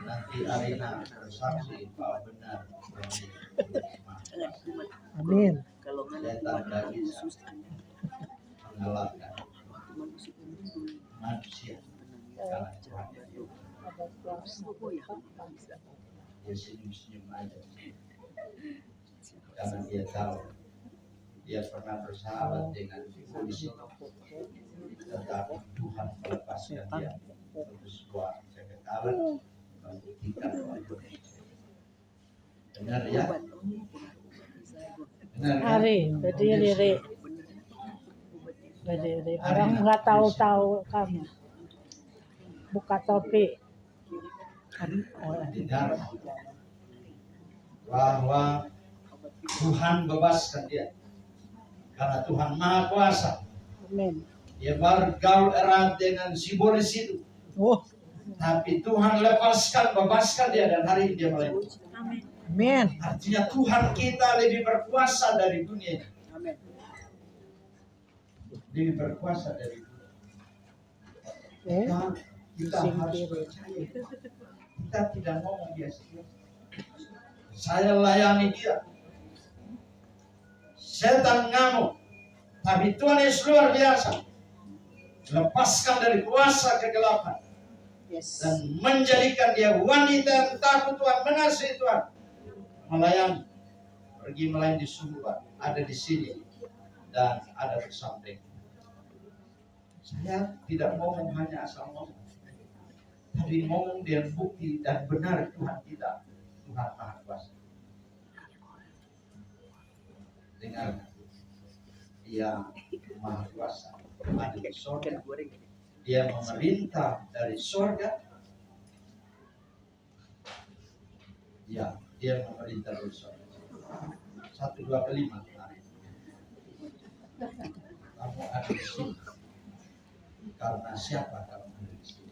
nanti Arina bersaksi bahwa benar. Amin. Setan tidak bisa mengalahkan manusia. Karena Tuhan. Dia senyum-senyum aja. Karena dia tahu dia pernah bersahabat dengan polisi, tetapi Tuhan melepaskan dia untuk sebuah kekekalan membuktikan bahwa benar ya. Benar ya. Berdiri. Orang nggak tahu kamu. Buka topi. Dengar bahwa Tuhan bebaskan dia karena Tuhan Maha Kuasa. Amin. Dia bergaul erat dengan si Boris itu, tapi Tuhan bebaskan dia, dan hari ini dia melayani. Amin. Artinya Tuhan kita lebih berkuasa dari dunia ini. Lebih berkuasa dari dunia. Kita harus percaya. Kita tidak ngomong biasa. Saya layani dia. Setan ngamuk, tapi Tuhan Yesus luar biasa. Lepaskan dari kuasa kegelapan dan menjadikan dia wanita yang takut Tuhan, mengasihi Tuhan, melayani, pergi melayani di surga, ada di sini dan ada di samping. Saya tidak ngomong hanya asal ngomong. tapi ngomong dengan bukti dan benar Tuhan kita, Tuhan Maha Kuasa. Dengar, Dia Maha Kuasa, ada di sorga. Dia memerintah dari sorga. Ya, Dia memerintah dari sorga. 1, 2, 5. Kamu ada di sini. Karena siapa kamu ada di sini?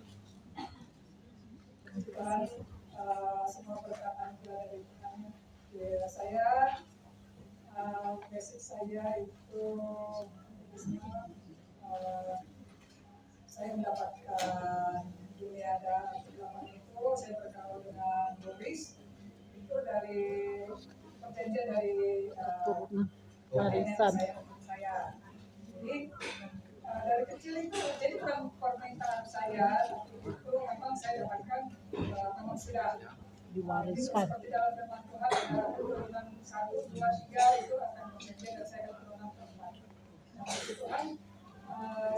Tuhan, semua perkataan dari Tuhan. Ya, saya basic saya itu saya mendapatkan dunia dan agama itu saya bergaul dengan Boris itu dari perjanjian dari nenek saya. Jadi dari kecil itu jadi bukan permintaan saya itu memang saya dapatkan memang sudah diwariskan seperti dalam firman Tuhan ada turunan 1, 2, 3 itu akan perjanjian dan saya akan turunan keempat. Nah puji Tuhan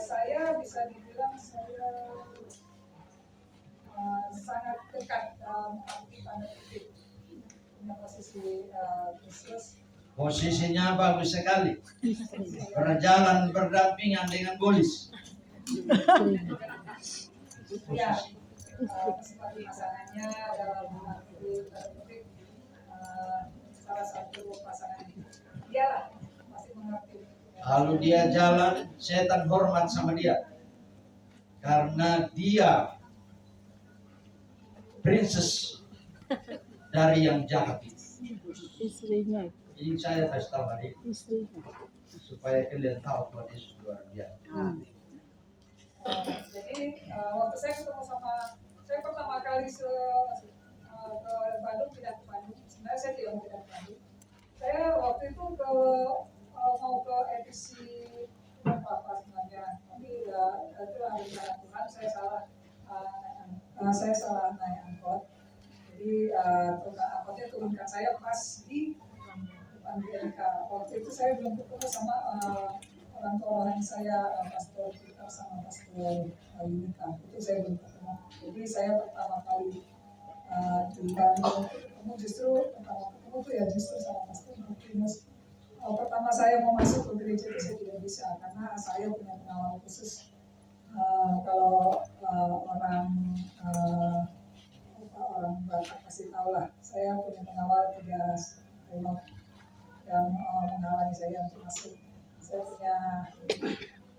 saya bisa dibilang saya sangat dekat dalam arti tanda kutip punya posisi Kristus. Posisinya bagus sekali. Berjalan berdampingan dengan Bolis. Ya, seperti pasangannya dalam arti tertutup salah satu pasangan dia masih mengerti. Kalau dia jalan, setan hormat sama dia. Karena dia princess dari yang jahat itu. Istrinya. Jadi saya kasih tahu hari ini supaya kalian tahu bahwa Yesus luar biasa. Jadi waktu saya ketemu sama saya pertama kali ke Bandung, tidak ke Bandung. Sebenarnya saya tidak mau tidak ke Bandung. Saya waktu itu mau ke edisi apa sebenarnya, tapi itu hari Tuhan saya salah naik angkot. Jadi angkotnya turunkan saya pas di Amerika. Waktu itu saya belum ketemu sama orang tua saya, Pastor Peter sama Pastor Yunika. Itu saya belum ketemu. Jadi saya pertama kali di Bandung ketemu tuh ya justru sama Pastor Martinus. Pertama saya mau masuk ke gereja itu saya tidak bisa karena saya punya pengalaman khusus. Kalau orang Batak pasti tahu lah. Saya punya pengawal 3 rumah yang mengawali saya untuk masuk. Saya punya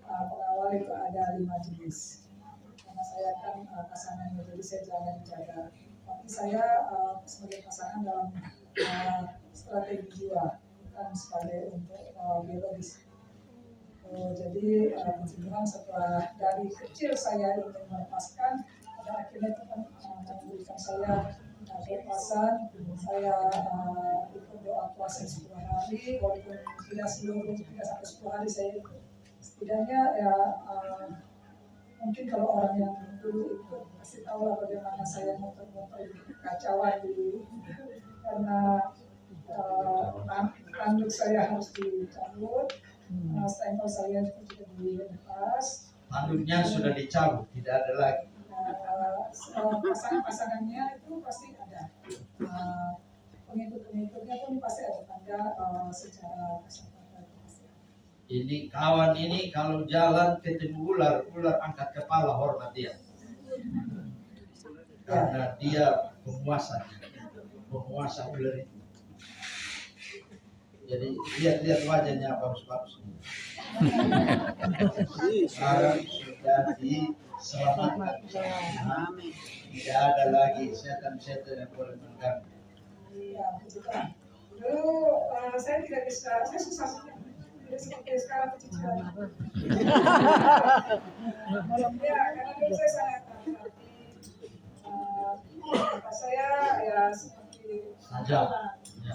pengawal itu ada 5 jenis. Karena saya kan pasangannya, jadi saya jangan jaga. Tapi saya sebagai pasangan dalam strategi jiwa, bukan sebagai untuk biologis. Jadi kecenderungan setelah dari kecil saya ingin melepaskan, pada akhirnya Tuhan memberikan saya kelepasan. Saya ikut doa puasa 10 hari, walaupun tidak sampai 10 hari saya ikut. Setidaknya ya mungkin kalau orang yang dulu ikut pasti tahu lah bagaimana saya muter-muter kekacauan dulu karena tanduk saya harus dicabut, stempel saya juga dilepas. Tanduknya sudah dicabut, tidak ada lagi. Pasangannya itu pasti ada. Pengikut-pengikutnya pun pasti ada tanda secara kesehatan. Ini kawan ini kalau jalan ketemu ular angkat kepala hormat dia. Karena dia penguasa ular itu. Jadi lihat wajahnya bagus-bagus. Sekarang sudah diselamatkan. Tidak ada lagi setan-setan yang boleh mengganggu. Iya, betul. Dulu saya tidak bisa, saya susah tidak seperti sekarang kecicilan. Ya, karena dulu saya sangat kata saya ya seperti Saja.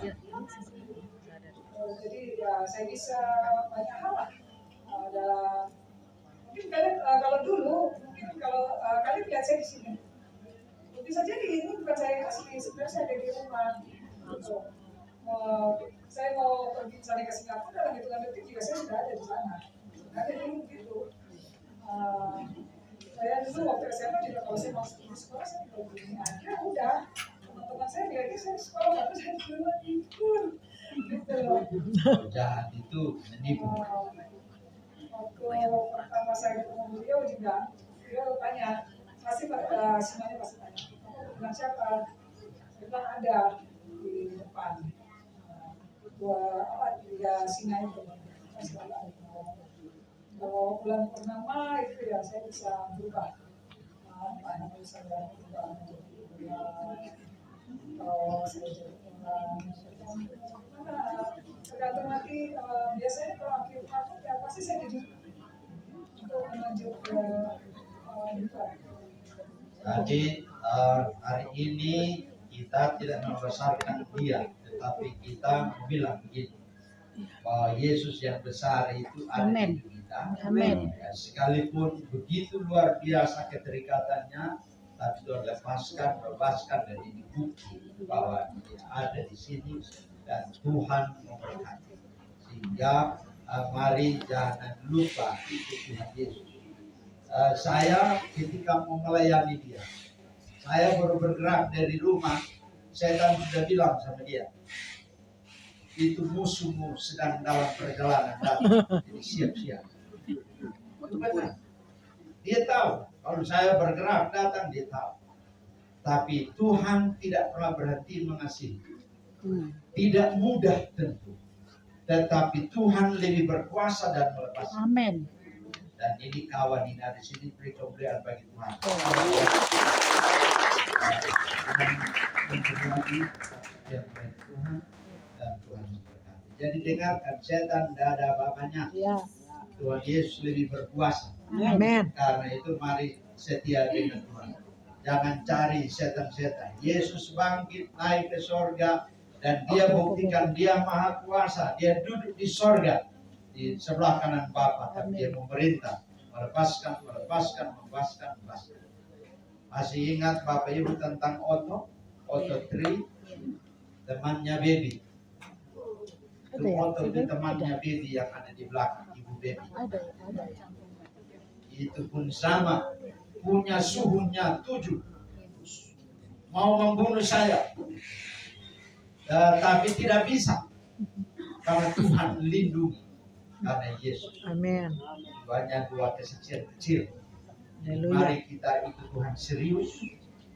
Ya. jadi ya saya bisa banyak hal lah. Mungkin kalian kalau dulu, mungkin kalau kalian lihat saya di sini, bisa jadi ini bukan saya asli, sebenarnya saya ada di rumah. Gitu. Saya mau pergi misalnya ke Singapura dalam hitungan detik juga saya sudah ada di sana. Ada dulu begitu. Saya dulu waktu SMA juga kalau saya masuk sekolah saya juga begini aja udah. Teman-teman saya bilang saya sekolah tapi saya duluan tidur. Gitu loh. Jahat itu menipu. Waktu pertama saya ketemu beliau juga, beliau tanya, semuanya pasti tanya, kamu dengan siapa? Saya bilang ada di depan. Tiga Sinai itu, saya selalu ada. Kalau bulan purnama itu ya saya bisa berubah. Anak saya berubah menjadi bulan. Kalau saya jadi bulan, tergantung nanti biasanya kalau akhir tahun ya pasti saya jujur untuk menuju ke depan. Jadi hari ini kita tidak membesarkan dia, tetapi kita bilang begini, bahwa Yesus yang besar itu ada di kita. Amin. Ya, sekalipun begitu luar biasa keterikatannya, tapi Tuhan bebaskan dan ini bukti bahwa dia ada di sini dan Tuhan memberkati. Sehingga mari jangan lupa itu Tuhan Yesus. Saya ketika mau melayani dia, saya baru bergerak dari rumah, setan sudah bilang sama dia, itu musuhmu sedang dalam perjalanan datang, jadi siap-siap. Itu benar. Dia tahu, kalau saya bergerak datang dia tahu. Tapi Tuhan tidak pernah berhenti mengasihi. Tidak mudah tentu, tetapi Tuhan lebih berkuasa dan melepaskan. Amin. Dan ini kawan ini dari sini beri kemuliaan bagi Tuhan. Tuhan dan Tuhan memberkati. Jadi dengarkan, setan tidak ada apa-apanya. Ya. Tuhan Yesus lebih berkuasa. Amin. Karena itu mari setia dengan Tuhan. Jangan cari setan-setan. Yesus bangkit naik ke sorga dan dia buktikan dia maha kuasa. Dia duduk di sorga di sebelah kanan Bapa, tapi dia memerintah, melepaskan. Masih ingat Bapak Ibu tentang Otto Tri, temannya Baby. Itu Otto itu temannya Baby yang ada di belakang Ibu Baby. Itu pun sama, punya suhunya 7, mau membunuh saya, tapi tidak bisa karena Tuhan lindungi karena Yesus. Amin. Banyak dua kesaksian kecil. Mari kita ikut Tuhan serius,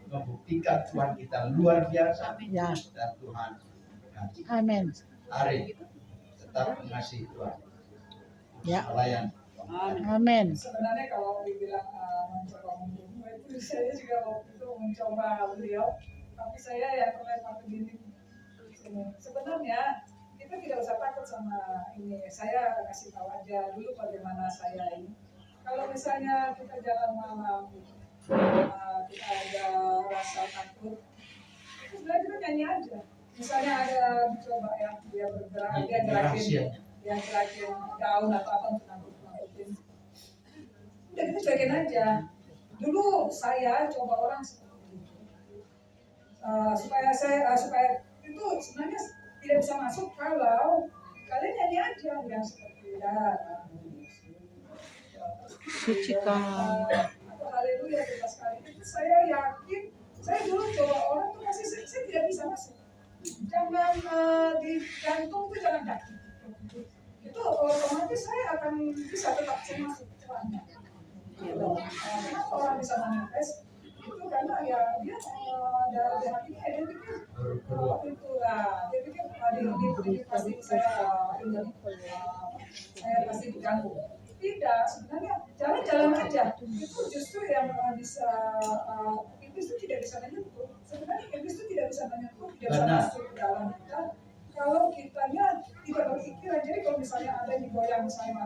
membuktikan Tuhan kita luar biasa, Ya. dan Tuhan berkati. Amin. Mari tetap mengasihi Tuhan. Ya. Melayani. Amin. Sebenarnya kalau dibilang mencoba membunuh itu saya juga waktu itu mencoba beliau, tapi saya ya terlempar ke dinding. Sebenarnya kita tidak usah takut sama ini. Saya kasih tahu aja dulu bagaimana saya ini. Kalau misalnya kita jalan malam, kita ada rasa takut, itu sebenarnya kita nyanyi aja. Misalnya ada coba yang dia bergerak, dia gerakin daun atau apa untuk nangkut-nangkutin. Udah kita cuekin aja. Dulu saya coba orang seperti itu, supaya itu sebenarnya tidak bisa masuk kalau kalian nyanyi aja yang seperti Sucikan. atau haleluya kita sekali itu saya yakin saya dulu coba orang tuh pasti saya tidak bisa masuk. Jangan di jantung tuh jangan daki. Itu otomatis saya akan bisa tetap masuk celana. Kenapa orang bisa manifest? Itu karena ya dia darah di hatinya dia pikir itu lah dia pikir ini pasti saya pasti diganggu. Tidak, sebenarnya jalan-jalan aja itu justru yang bisa iblis itu tidak bisa menyentuh. Sebenarnya iblis itu tidak bisa menyentuh, tidak bisa masuk ke dalam kita kalau kitanya tidak berpikiran. Jadi kalau misalnya ada yang digoyang, misalnya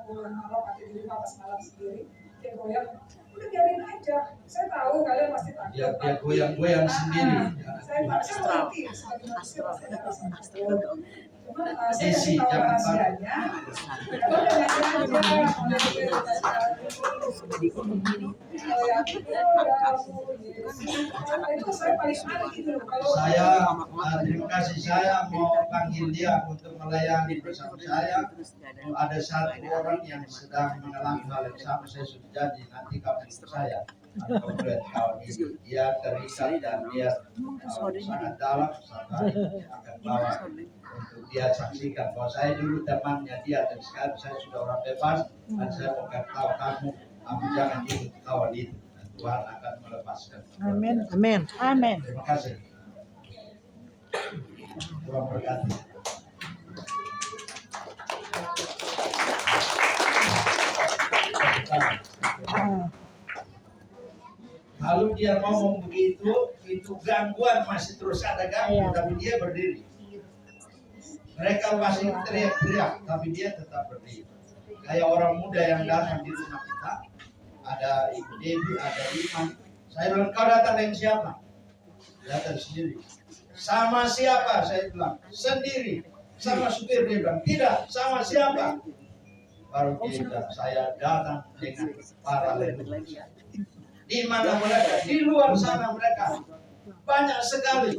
pulang malam atau di rumah pas malam sendiri dia goyang, udah biarin aja. Saya tahu kalian pasti takut. Dia goyang-goyang sendiri. Saya ngerti sebagai manusia pasti ada rasa takut. Cuma saya Desi, tahu jangan rahasianya. Kalau itu saya paling anti dulu. Terima kasih, saya mau panggil dia untuk melayani bersama saya. Ada satu orang yang sedang mengalami hal yang sama, saya sudah janji nanti kapan saya atau melihat kawan ini. Dia terikat dan dia sangat dalam sampai akan bawa untuk dia saksikan bahwa saya dulu temannya dia dan sekarang saya sudah orang bebas dan saya bukan tahu kamu jangan ikut kawan itu. Tuhan akan melepaskan. Amin. Amin. Amin. Terima kasih. Tuhan berkati. Kalau dia ngomong begitu, itu gangguan masih terus ada gangguan, tapi dia berdiri. Mereka masih teriak-teriak, tapi dia tetap berdiri. Kayak orang muda yang datang di rumah kita, ada Ibu Devi, ada Iman. Saya bilang, kau datang dengan siapa? Datang sendiri. Sama siapa? Saya bilang, sendiri. Sama supir, dia bilang, tidak, sama siapa? Baru dia bilang, saya datang dengan para leluhur. Di mana mereka? Di luar sana mereka. Banyak sekali.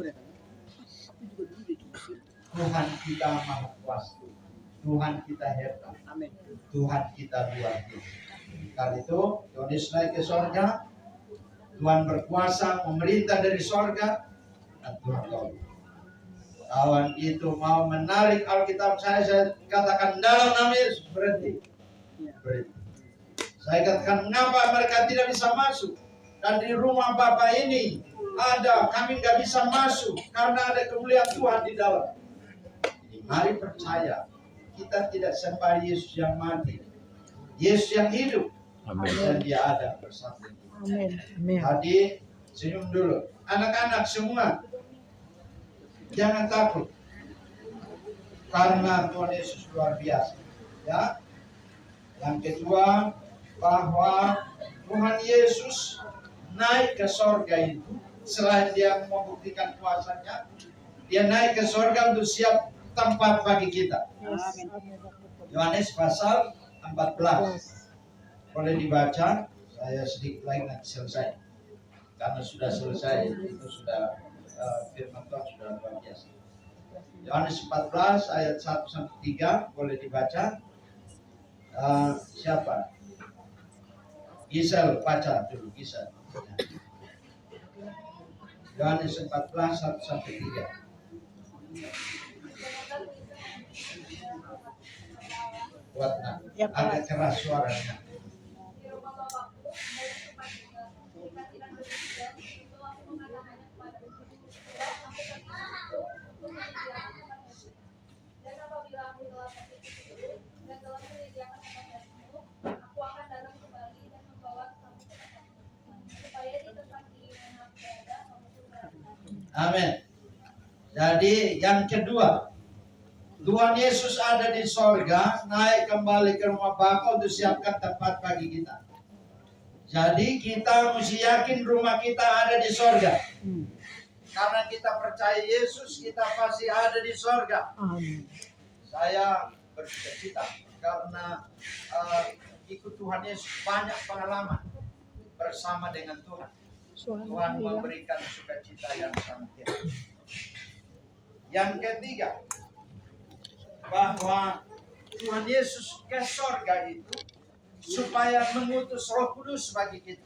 Tuhan kita maha kuasa. Tuhan kita hebat. Tuhan kita luar biasa. Kali itu, Yohanes naik ke sorga. Tuhan berkuasa, memerintah dari sorga. Dan Tuhan tahu. Kawan itu mau menarik Alkitab saya katakan dalam nama Yesus. Berhenti. Saya katakan, mengapa mereka tidak bisa masuk? Dan di rumah Bapak ini ada, kami nggak bisa masuk karena ada kemuliaan Tuhan di dalam. Jadi mari percaya, kita tidak sembah Yesus yang mati, Yesus yang hidup. Amin. Dan dia ada bersama kita. Amin. Amin. Tadi senyum dulu, anak-anak semua, jangan takut, karena Tuhan Yesus luar biasa. Ya. Yang kedua, bahwa Tuhan Yesus naik ke sorga itu, selain dia membuktikan kuasanya, dia naik ke sorga untuk siap tempat bagi kita. Yohanes pasal 14. Boleh dibaca, saya sedikit lagi nanti selesai. Karena sudah selesai, itu sudah firman Tuhan sudah luar biasa. Yohanes 14 ayat 1-3, boleh dibaca. Siapa? Gisel, baca dulu Gisel. Yohanes 14 1-3. Buat agak keras suaranya. Amin. Jadi yang kedua, Tuhan Yesus ada di sorga, naik kembali ke rumah Bapa untuk siapkan tempat bagi kita. Jadi kita mesti yakin rumah kita ada di sorga. Karena kita percaya Yesus, kita pasti ada di sorga. Saya bercita-cita karena ikut Tuhan Yesus banyak pengalaman bersama dengan Tuhan. Tuhan memberikan sukacita yang sangat hebat. Yang ketiga, bahwa Tuhan Yesus ke sorga itu supaya mengutus Roh Kudus bagi kita.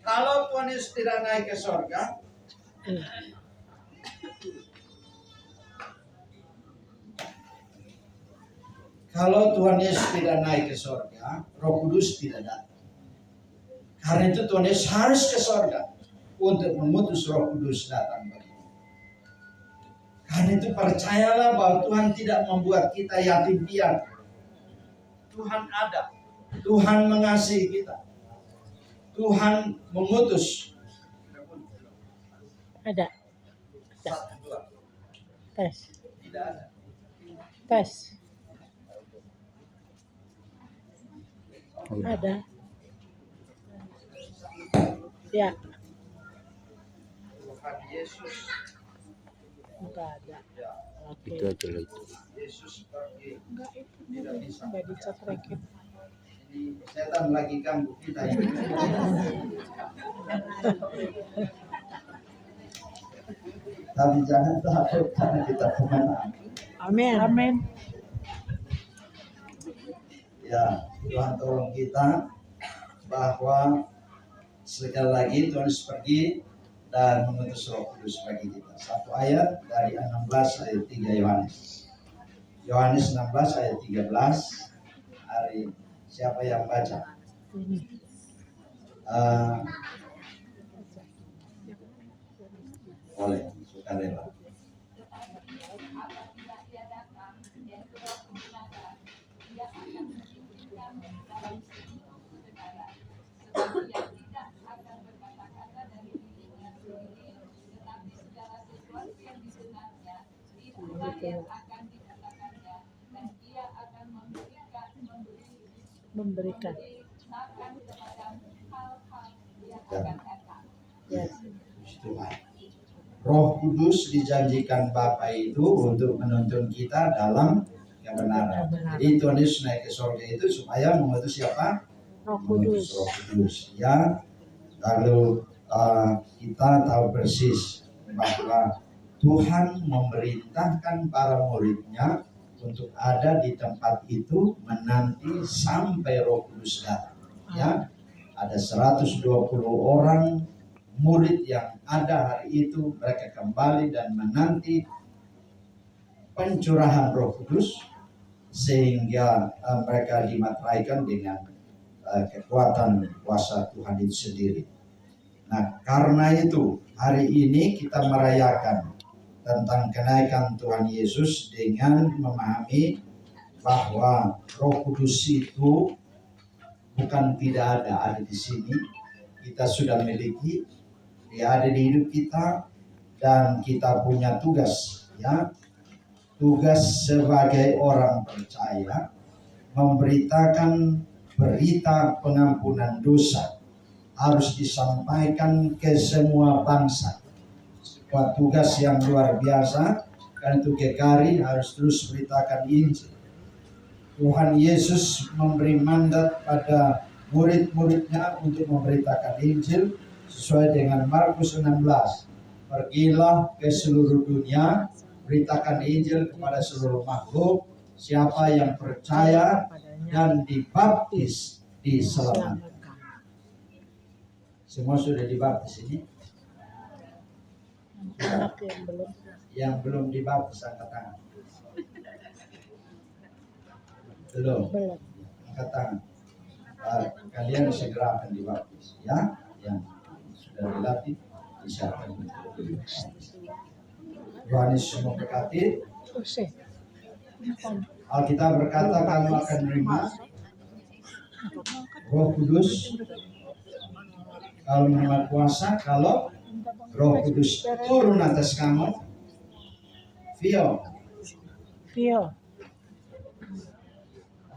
Kalau Tuhan Yesus tidak naik ke sorga, Roh Kudus tidak datang. Karena itu Tuhan Yesus harus ke sorga untuk mengutus Roh Kudus datang bagi kita. Karena itu percayalah bahwa Tuhan tidak membuat kita yatim piatu. Tuhan ada, Tuhan mengasihi kita, Tuhan mengutus. Ada. Satu, dua. Tes. Tidak ada. Tes. Ada. Ya. Tuhan Yesus. Enggak ada. Ya. Oke. Itu aja lah itu. Yesus pergi. Enggak itu Tidak bisa. enggak dicatrekin. Ini setan lagi ganggu kita ini. Tapi jangan takut karena kita pemenang. Amin. Amin. Ya, Tuhan tolong kita bahwa sekali lagi Tuhan Yesus pergi dan mengutus Roh Kudus bagi kita. Satu ayat dari 16 ayat 3 Yohanes. Yohanes 16 ayat 13. Hari siapa yang baca? Boleh, sukarela. Memberikan. Ya. Roh Kudus dijanjikan Bapa itu untuk menuntun kita dalam kebenaran. Jadi Tuhan Yesus naik ke surga itu supaya mengutus siapa? Roh Kudus. Roh Kudus. Ya. Lalu kita tahu persis bahwa Tuhan memerintahkan para muridnya untuk ada di tempat itu menanti sampai Roh Kudus datang. Ya, ada 120 orang murid yang ada hari itu, mereka kembali dan menanti pencurahan Roh Kudus sehingga mereka dimateraikan dengan kekuatan kuasa Tuhan itu sendiri. Nah, karena itu hari ini kita merayakan tentang kenaikan Tuhan Yesus dengan memahami bahwa Roh Kudus itu bukan tidak ada di sini. Kita sudah miliki, dia ada di hidup kita dan kita punya tugas, ya. Tugas sebagai orang percaya memberitakan berita pengampunan dosa harus disampaikan ke semua bangsa. Sebuah tugas yang luar biasa, karena itu GKRI harus terus beritakan Injil. Tuhan Yesus memberi mandat pada murid-muridnya untuk memberitakan Injil sesuai dengan Markus 16. Pergilah ke seluruh dunia, beritakan Injil kepada seluruh makhluk. Siapa yang percaya dan dibaptis diselamatkan. Semua sudah dibaptis ini? Yang belum dibaptis angkat tangan. Belum. Angkat tangan. Kalian segera akan dibaptis, ya? Yang sudah dilatih disiapkan untuk dibaptis. Yohanes memberkati. Alkitab berkata kamu akan menerima Roh Kudus kalau menerima kuasa, kalau Roh Kudus turun atas kamu. Vio.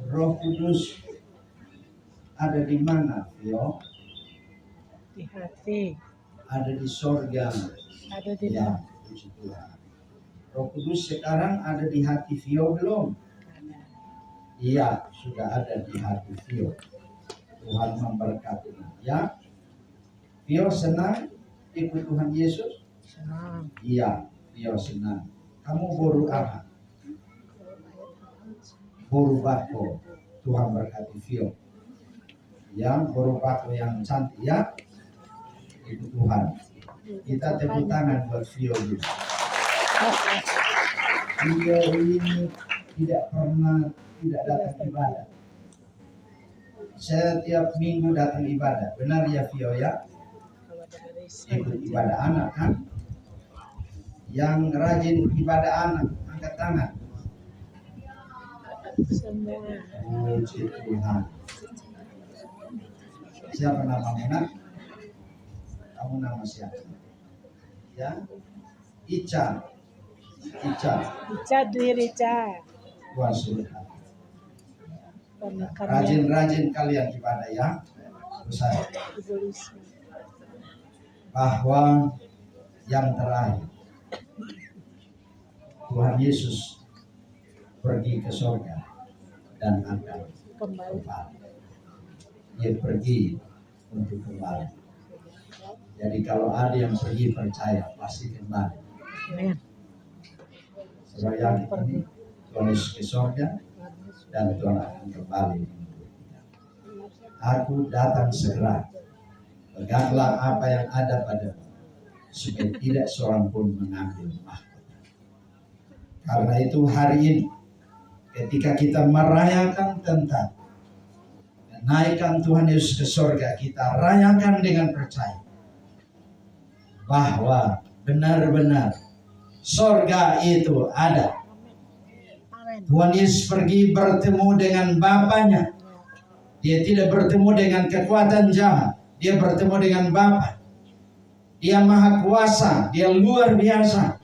Roh Kudus ada di mana, Vio? Di hati. Ada di sorga. Ada di ya, puji Tuhan. Roh Kudus sekarang ada di hati Vio belum? Iya, sudah ada di hati Vio. Tuhan memberkati. Ya, Vio senang ikut Tuhan Yesus? Senang. Iya, Vio senang. Kamu boru apa? Boru bako. Tuhan berkati Vio. Ya, boru bako yang cantik, ya. Itu Tuhan. Kita tepuk tangan buat Vio juga. Vio ini tidak pernah tidak datang ibadah. Setiap minggu datang ibadah. Benar ya Vio, ya? Ikut ibadah anak kan? Yang rajin ibadah anak, angkat tangan. Semua. Puji Tuhan. Siapa namamu, nak? Kamu nama siapa? Ya, Ica. Dwi Rica. Tuhan suruh. Rajin-rajin kalian ibadah, ya. Saya bahwa yang terakhir Tuhan Yesus pergi ke surga dan akan kembali. Dia pergi untuk kembali. Jadi kalau ada yang pergi percaya pasti kembali. Saya yakin Tuhan Yesus ke surga dan Tuhan akan kembali. Aku datang segera. Peganglah apa yang ada padamu, supaya tidak seorang pun mengambil mahkota. Karena itu hari ini, ketika kita merayakan tentang kenaikan Tuhan Yesus ke surga, kita rayakan dengan percaya bahwa benar-benar surga itu ada. Tuhan Yesus pergi bertemu dengan Bapanya. Dia tidak bertemu dengan kekuatan jahat. Dia bertemu dengan Bapa. Dia maha kuasa. Dia luar biasa.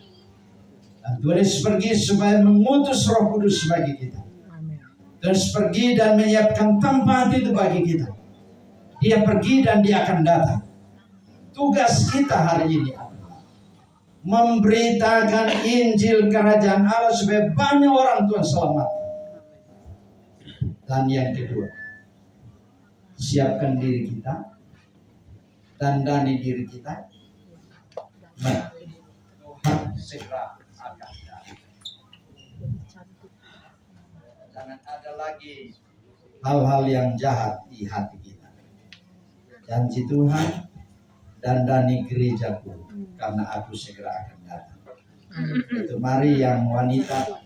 Dan Tuhan Yesus pergi supaya mengutus Roh Kudus bagi kita. Terus pergi dan menyiapkan tempat itu bagi kita. Dia pergi dan dia akan datang. Tugas kita hari ini adalah memberitakan Injil Kerajaan Allah supaya banyak orang Tuhan selamat. Dan yang kedua, siapkan diri kita, dandani diri kita. Tuhan segera akan datang. Jangan ada lagi hal-hal yang jahat di hati kita. Janji Tuhan, dandani gerejaku, karena aku segera akan datang. Itu mari yang wanita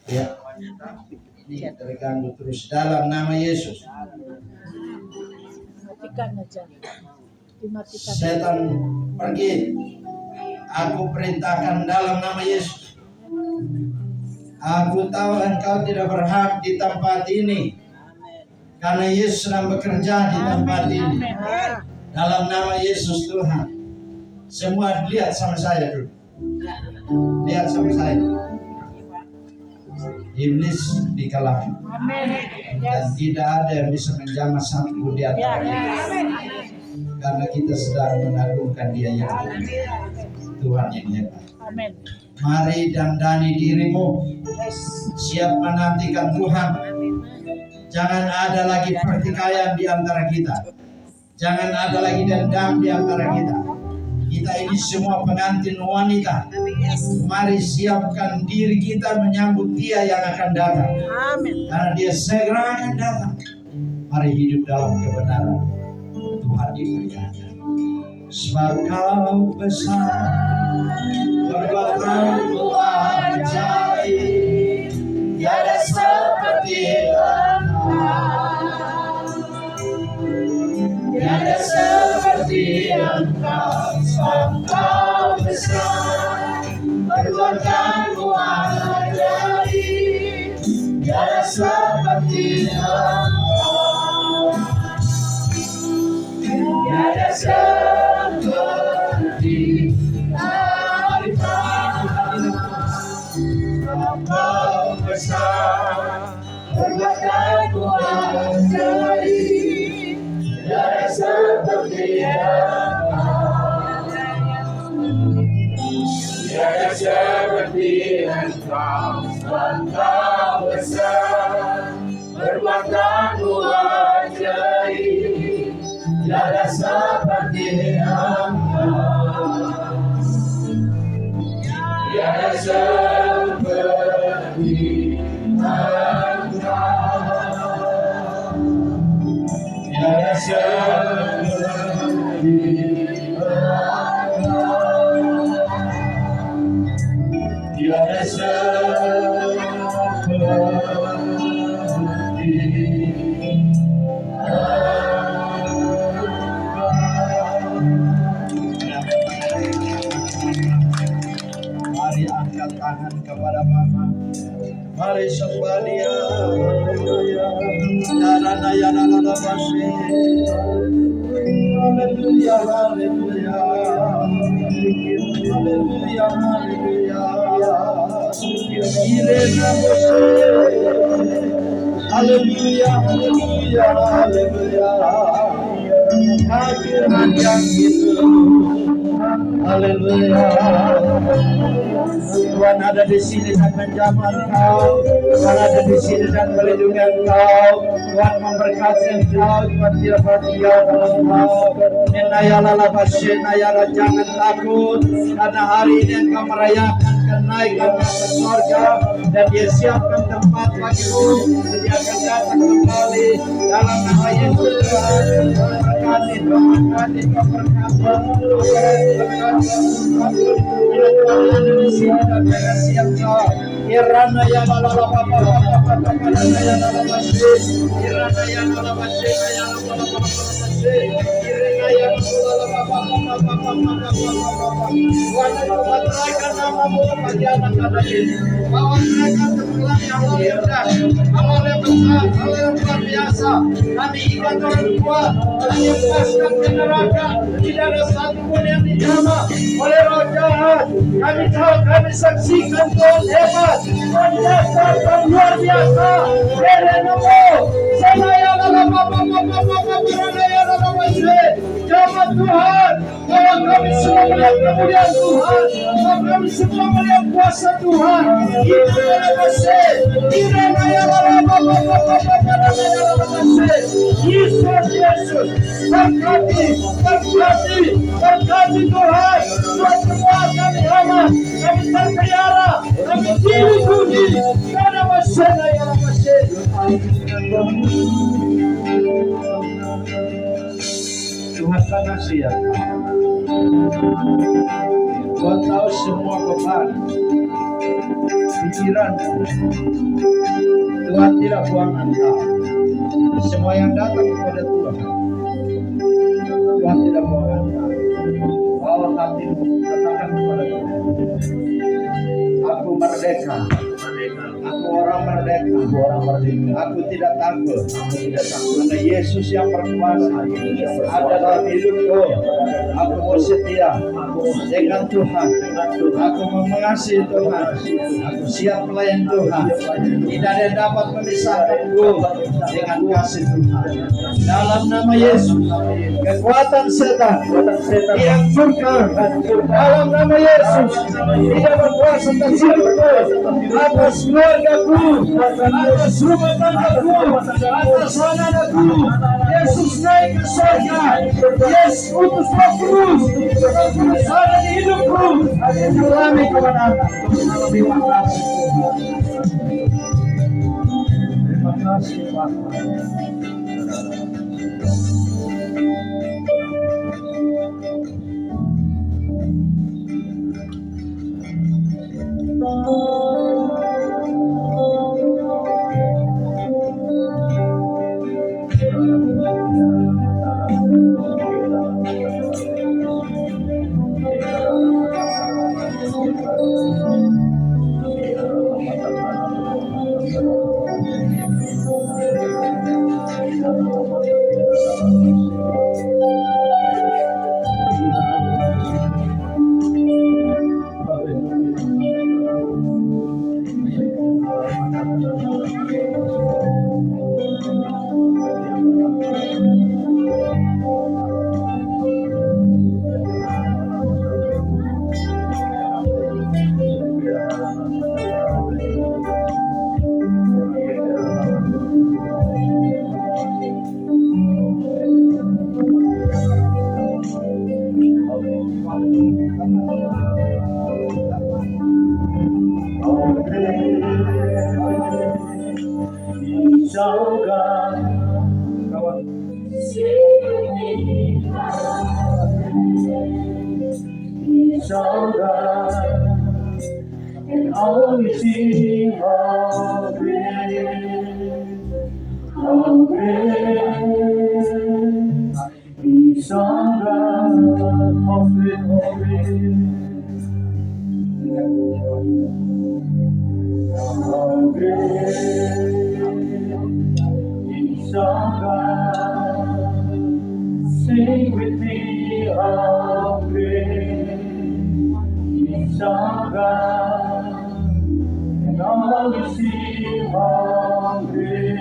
ya, wanita ini terganggu terus dalam nama Yesus. Matikan aja. Dimatikan. Setan pergi. Aku perintahkan dalam nama Yesus. Aku tahu engkau tidak berhak di tempat ini, karena Yesus sedang bekerja di tempat ini. Dalam nama Yesus Tuhan. Semua lihat sama saya dulu. Lihat sama saya. Iblis dikalahkan. Dan tidak ada yang bisa menjamah satu di antara kita. Karena kita sedang mengagungkan Dia yang hebat. Tuhan yang hebat. Mari dandani dirimu. Siap menantikan Tuhan. Jangan ada lagi pertikaian di antara kita. Jangan ada lagi dendam di antara kita. Kita ini semua pengantin wanita. Mari siapkan diri kita menyambut Dia yang akan datang. Karena Dia segera akan datang. Mari hidup dalam kebenaran. Tuhan dimuliakan. Sebab Kau besar, perbuatanmu ajaib, tiada seperti tiada seperti Engkau, sebab Kau besar, perbuatanmu ajaib, tiada seperti Engkau, tiada seperti Engkau besar, perbuatanmu ajaib, tiada seperti Engkau, tiada seperti Engkau, Engkau besar, perbuatanmu ajaib, tiada seperti Engkau, tiada seperti tiada seperti tiada Mari angkat tangan kepada Bapa. Mari sembah Dia. Haleluya, haleluya. Haleluya, haleluya. Haleluya, haleluya, haleluya. Hadirat yang itu. Haleluya. Tuhan ada di sini dan menjamah Engkau. Tuhan ada di sini dan melindungi Engkau. Tuhan memberkati Engkau. Tuhan tidak meninggalkan Engkau. Jangan takut karena hari ini Engkau merayakan akan naik ke surga dan Dia siapkan tempat bagimu, Dia akan datang kembali dalam nama Yesus Tuhan. Berkati, berkati, Irana ya la la la papa papa papa ya la la mashe, Irana ya la la mashe ya la la la mashe, Irana ya la la papa papa papa. Tuhan memuliakan namamu bagi anak-anak ini. Bahwa mereka terpulang yang luar biasa, hal yang besar, hal yang luar biasa. Kami ikat orang tua, kami lepaskan ke neraka. Tidak ada satu pun yang dijamah oleh roh jahat. Kami tahu, kami saksikan Tuhan hebat, Tuhan dasar, Tuhan luar biasa. Berenamu, sama yang dalam apa yang dalam masjid. Jamaah Tuhan, bahwa kami semua melihat kemuliaan Tuhan, bahwa kami semua melihat kuasa Tuhan. Itu dalam masjid. Kiranya yang dalam apa masjid. Yesus, berkati Tuhan. Tuhan semua kami aman, kami terpelihara, kami dilindungi. Dalam masjid yang masjid. Tuhan kasih ya. Tuhan tahu semua beban pikiran. Tuhan tidak buang engkau. Semua yang datang kepada Tuhan, Tuhan tidak buang engkau. Bawa hatimu, katakan kepada Tuhan, aku merdeka. Aku orang merdeka. Aku tidak takut. Karena Yesus yang berkuasa ada dalam hidupku. Aku mau setia dengan Tuhan. Aku mau mengasihi Tuhan. Aku siap melayani Tuhan. Tidak ada yang dapat memisahkanku dengan kasih Tuhan. Dalam nama Yesus, kekuatan setan dihancurkan. Dalam nama Yesus, tidak berkuasa atas hidupku, atas keluargaku, atas rumah tanggaku, atas anak-anakku. Yesus naik ke surga. Yesus utus Roh Kudus. Roh Kudus ada di hidupku. Kami kepada Anda. Terima kasih Tuhan. Terima kasih Bapa. Sing with me, how great is our God, and all we see, how great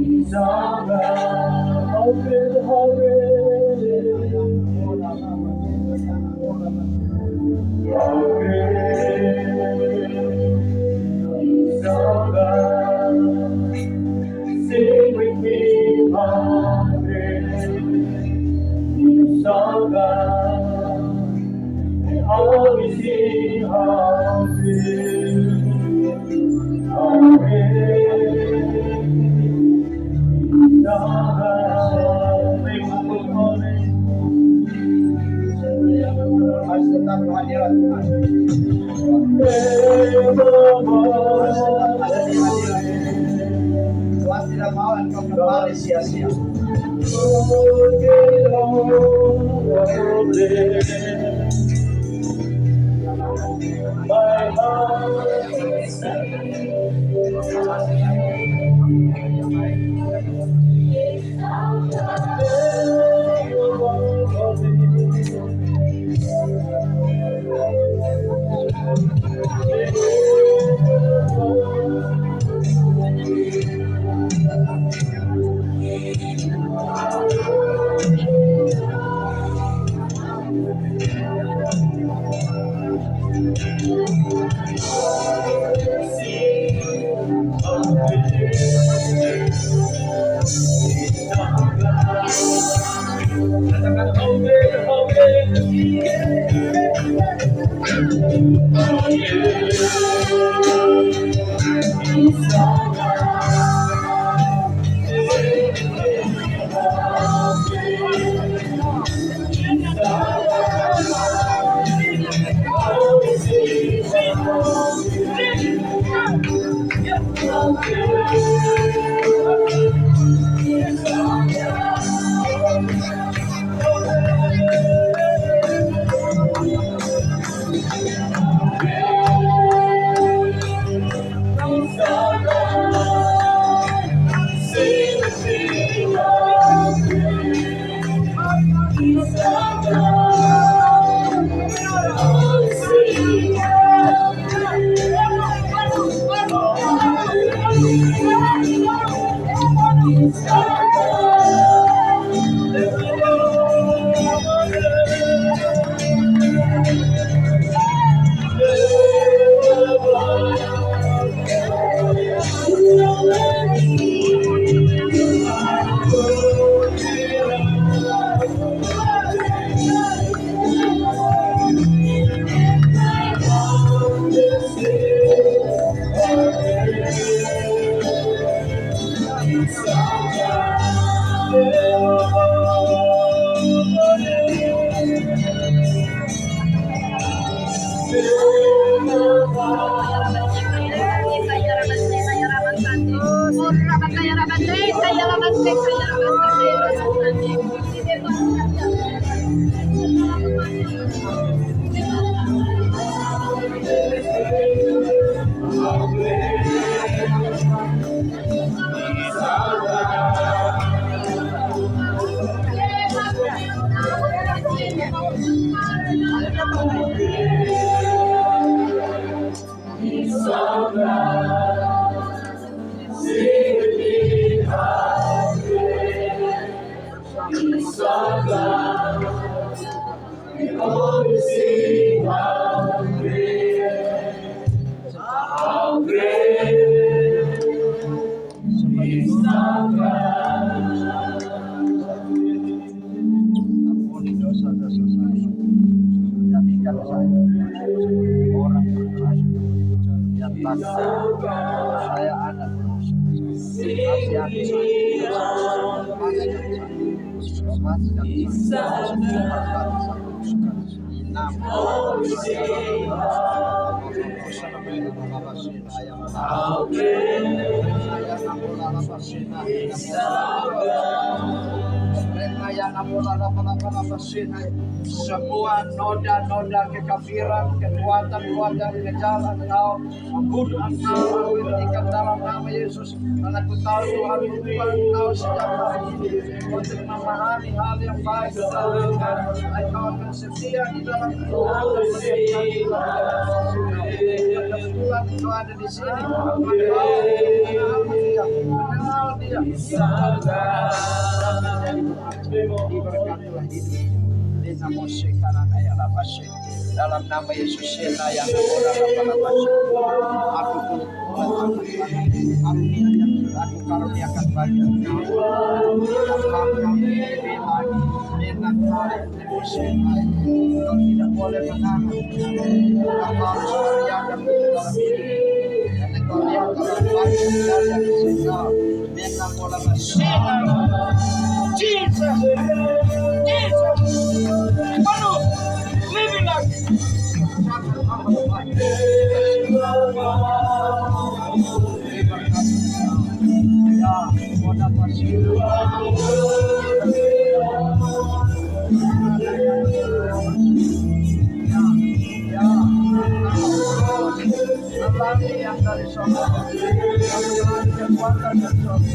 is our God, how great, how is our God. Sing with me, how great is Harus tetap kehadiran Tuhan. Harus tetap ada di hadirat Tuhan. Tuhan tidak mau engkau kembali sia-sia. Ampuni dosa-dosa saya. Jadikan saya orang percaya yang takut saya anak berdosa. Kasihani saya. Selamatkan semua noda-noda kekafiran, kekuatan-kekuatan kejalan engkau membunuh engkau hentikan dalam nama Yesus. Karena aku tahu Tuhan engkau sejak hari ini untuk memahami hal yang baik dalam hidup. Engkau akan setia di dalam kebetulan engkau ada di sini. Mengenal dia. Diberkatilah hidup. Dalam nama Yesus yang aku karuniakan bagi Engkau tidak boleh menahan. Engkau harus berjalan di dalam diri. Dan engkau lihat dalam banyak kejadian sehingga mereka pola bersama. Jesus, Jesus, baru living lagi. Ya, pola Alami yang dari sorga, yang mengalami kekuatan dari sorga.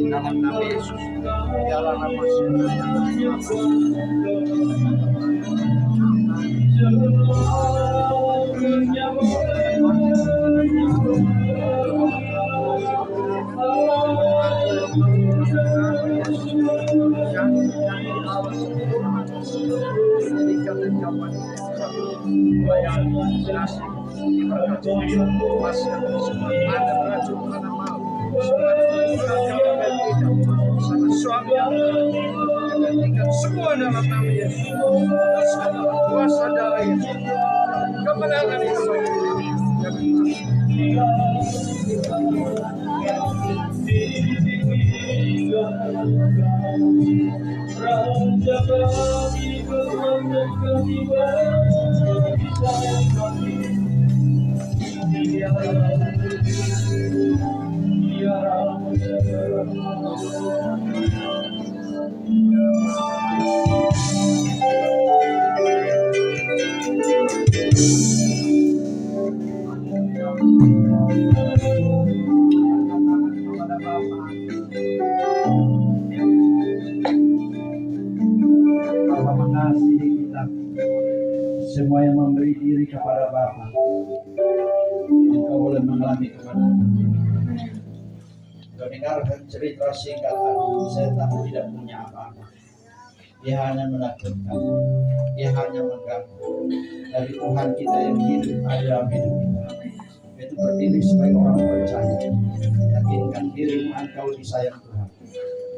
Dalam nama Yesus, biarlah nama semua dalam nama Yesus, kuasa darah Yesus, kemenangan Yesus. Bapa mengasihi kita, semua yang memberi diri kepada Bapa, engkau boleh mengalami kemenangan. Kau dengarkan cerita singkat tadi, setan tidak punya apa-apa. Dia hanya menakutkan, dia hanya mengganggu. Dari Tuhan kita yang hidup ada dalam hidup kita, itu berdiri sebagai orang percaya. Yakinkan dirimu engkau disayang Tuhan.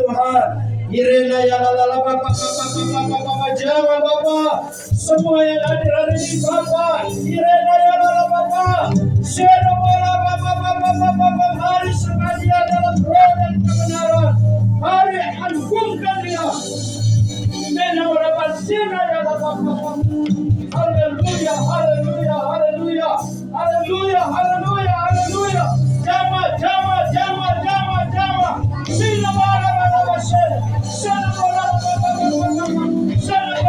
Tuhan. Irena ya lala Bapak, jama Bapak, semua yang hadir hari ini Bapak. Irena ya lala Bapak, Sena bola Bapak, hari sengaja dalam roh dan kebenaran. Hari agungkan dia. Mena berapa Sena ya lala Bapak. Haleluya, haleluya, haleluya, haleluya, haleluya, haleluya. Jama. Sina bola Sena. Sena bola Sena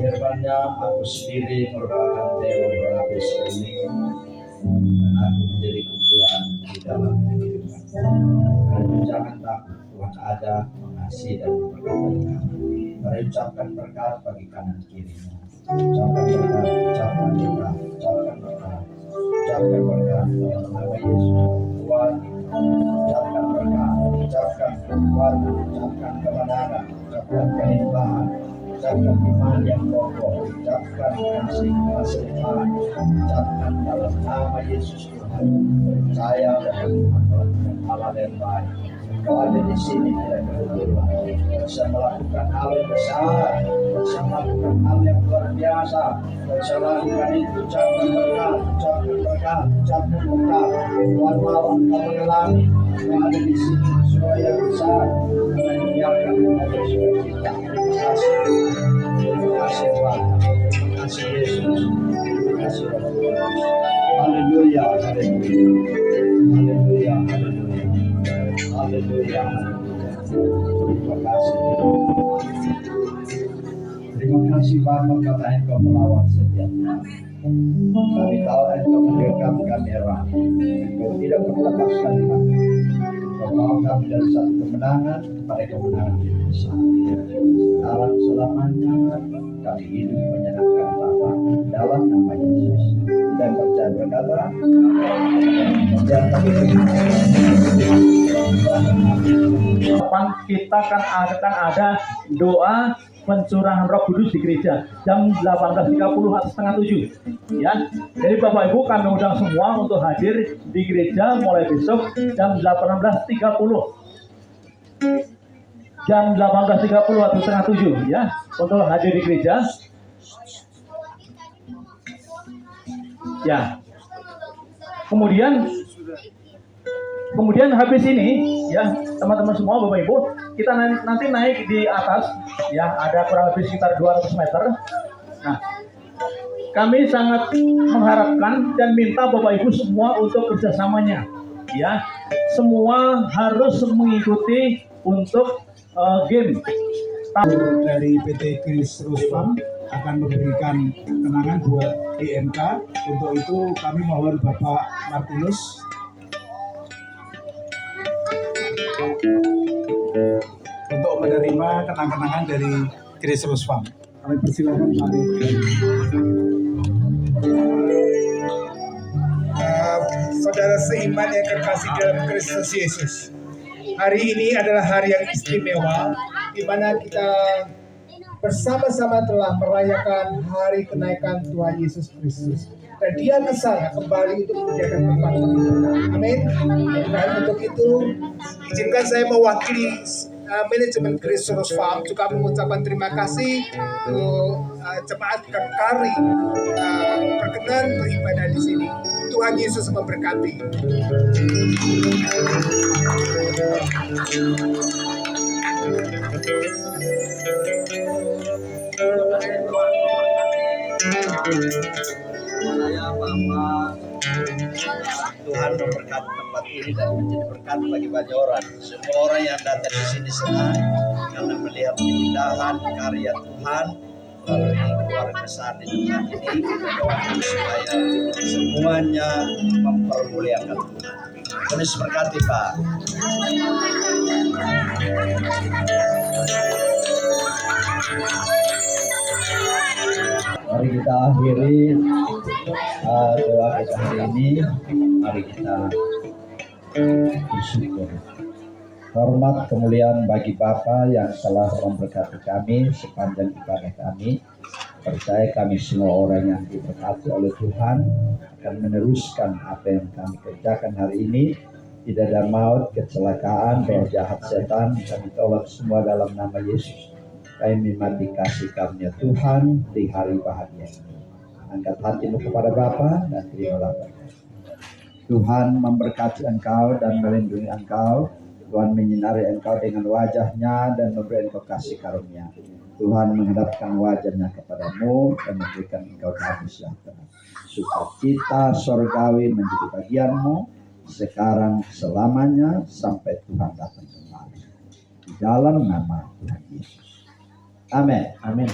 Firman-Nya, aku sendiri merupakan dewa berlapis bening, dan aku menjadi kemuliaan di dalam kehidupan. Karena jangan takut, Tuhan ada, mengasihi dan memberkati kamu. Mari ucapkan berkat bagi kanan kirinya. Ucapkan berkat, ucapkan berkat, ucapkan berkat, ucapkan berkat dalam nama Yesus. Tuhan, ucapkan berkat, ucapkan kekuatan, ucapkan kebenaran, ucapkan kelimpahan, ucapkan iman yang kokoh, ucapkan kasih Tuhan, ucapkan dalam nama Yesus Tuhan, percaya bahwa Tuhan melakukan hal yang baik. Kau ada di sini tidak berguna, bisa melakukan hal yang besar, bisa melakukan hal yang luar biasa, bisa melakukan itu, ucapkan berkat, ucapkan berkat, ucapkan berkat. Tuhan lawan kau mengalami, kau ada di sini, semua yang besar, dan biarkan ada sukacita. Terima kasih Tuhan, terima kasih Yesus, terima kasih Roh Kudus. Haleluya, haleluya, haleluya, haleluya. Haleluya. Terima kasih. Terima kasih Bapa karena Engkau melawat setiap kami. Kami tahu Engkau mendekam kami erat. Engkau tidak melepaskan kami. Engkau bawa kami dari satu kemenangan kepada kemenangan yang besar. Sekarang selamanya kami hidup menyenangkan Bapa dalam nama Yesus. Dan percaya berkata, dan kami kita akan ada doa pencurahan Roh Kudus di gereja jam 18.30 atau setengah 7 ya. Jadi Bapak Ibu kami undang semua untuk hadir di gereja mulai besok jam 18.30 atau setengah 7 ya, untuk hadir di gereja ya. Kemudian habis ini ya teman-teman semua Bapak Ibu, kita nanti naik di atas ya, ada kurang lebih sekitar 200 meter. Nah, kami sangat mengharapkan dan minta Bapak Ibu semua untuk kerjasamanya ya. Semua harus mengikuti untuk game. Dari PT Kris Rusman akan memberikan kenangan buat IMK. Untuk itu kami mohon Bapak Martinus untuk menerima kenang-kenangan dari Kris Rusman. Kami persilakan Pak. Saudara seiman yang kekasih dalam Kristus Yesus, hari ini adalah hari yang istimewa di mana kita bersama-sama telah merayakan hari kenaikan Tuhan Yesus Kristus, dan Dia kesana kembali untuk menjaga tempat kita. Amin. Dan untuk itu izinkan saya mewakili manajemen Kristus Farm juga mengucapkan terima kasih untuk jemaat Kekari berkenan beribadah di sini. Tuhan Yesus memberkati. Saya Bapak, Tuhan memberkati tempat ini dan menjadi berkat bagi banyak orang. Semua orang yang datang di sini senang karena melihat keindahan karya Tuhan melalui keluarga besar di tempat ini. Doakan supaya semuanya mempermuliakan Tuhan. Tuhan Yesus berkati Pak. Mari kita akhiri doa kita hari ini. Mari kita bersyukur. Hormat kemuliaan bagi Bapa yang telah memberkati kami sepanjang ibadah kami. Percaya kami semua orang yang diberkati oleh Tuhan akan meneruskan apa yang kami kerjakan hari ini. Tidak ada maut, kecelakaan, roh jahat setan, kami tolak semua dalam nama Yesus. Kami mati kasih karunia Tuhan di hari bahagia. Angkat hatimu kepada Bapa dan terimalah berkat. Tuhan memberkati engkau dan melindungi engkau. Tuhan menyinari engkau dengan wajahnya dan memberi engkau kasih karunia. Tuhan menghadapkan wajahnya kepadamu dan memberikan engkau damai sejahtera. Sukacita sorgawi menjadi bagianmu sekarang selamanya sampai Tuhan datang kembali. Di dalam nama Tuhan Yesus. Amin. Amin.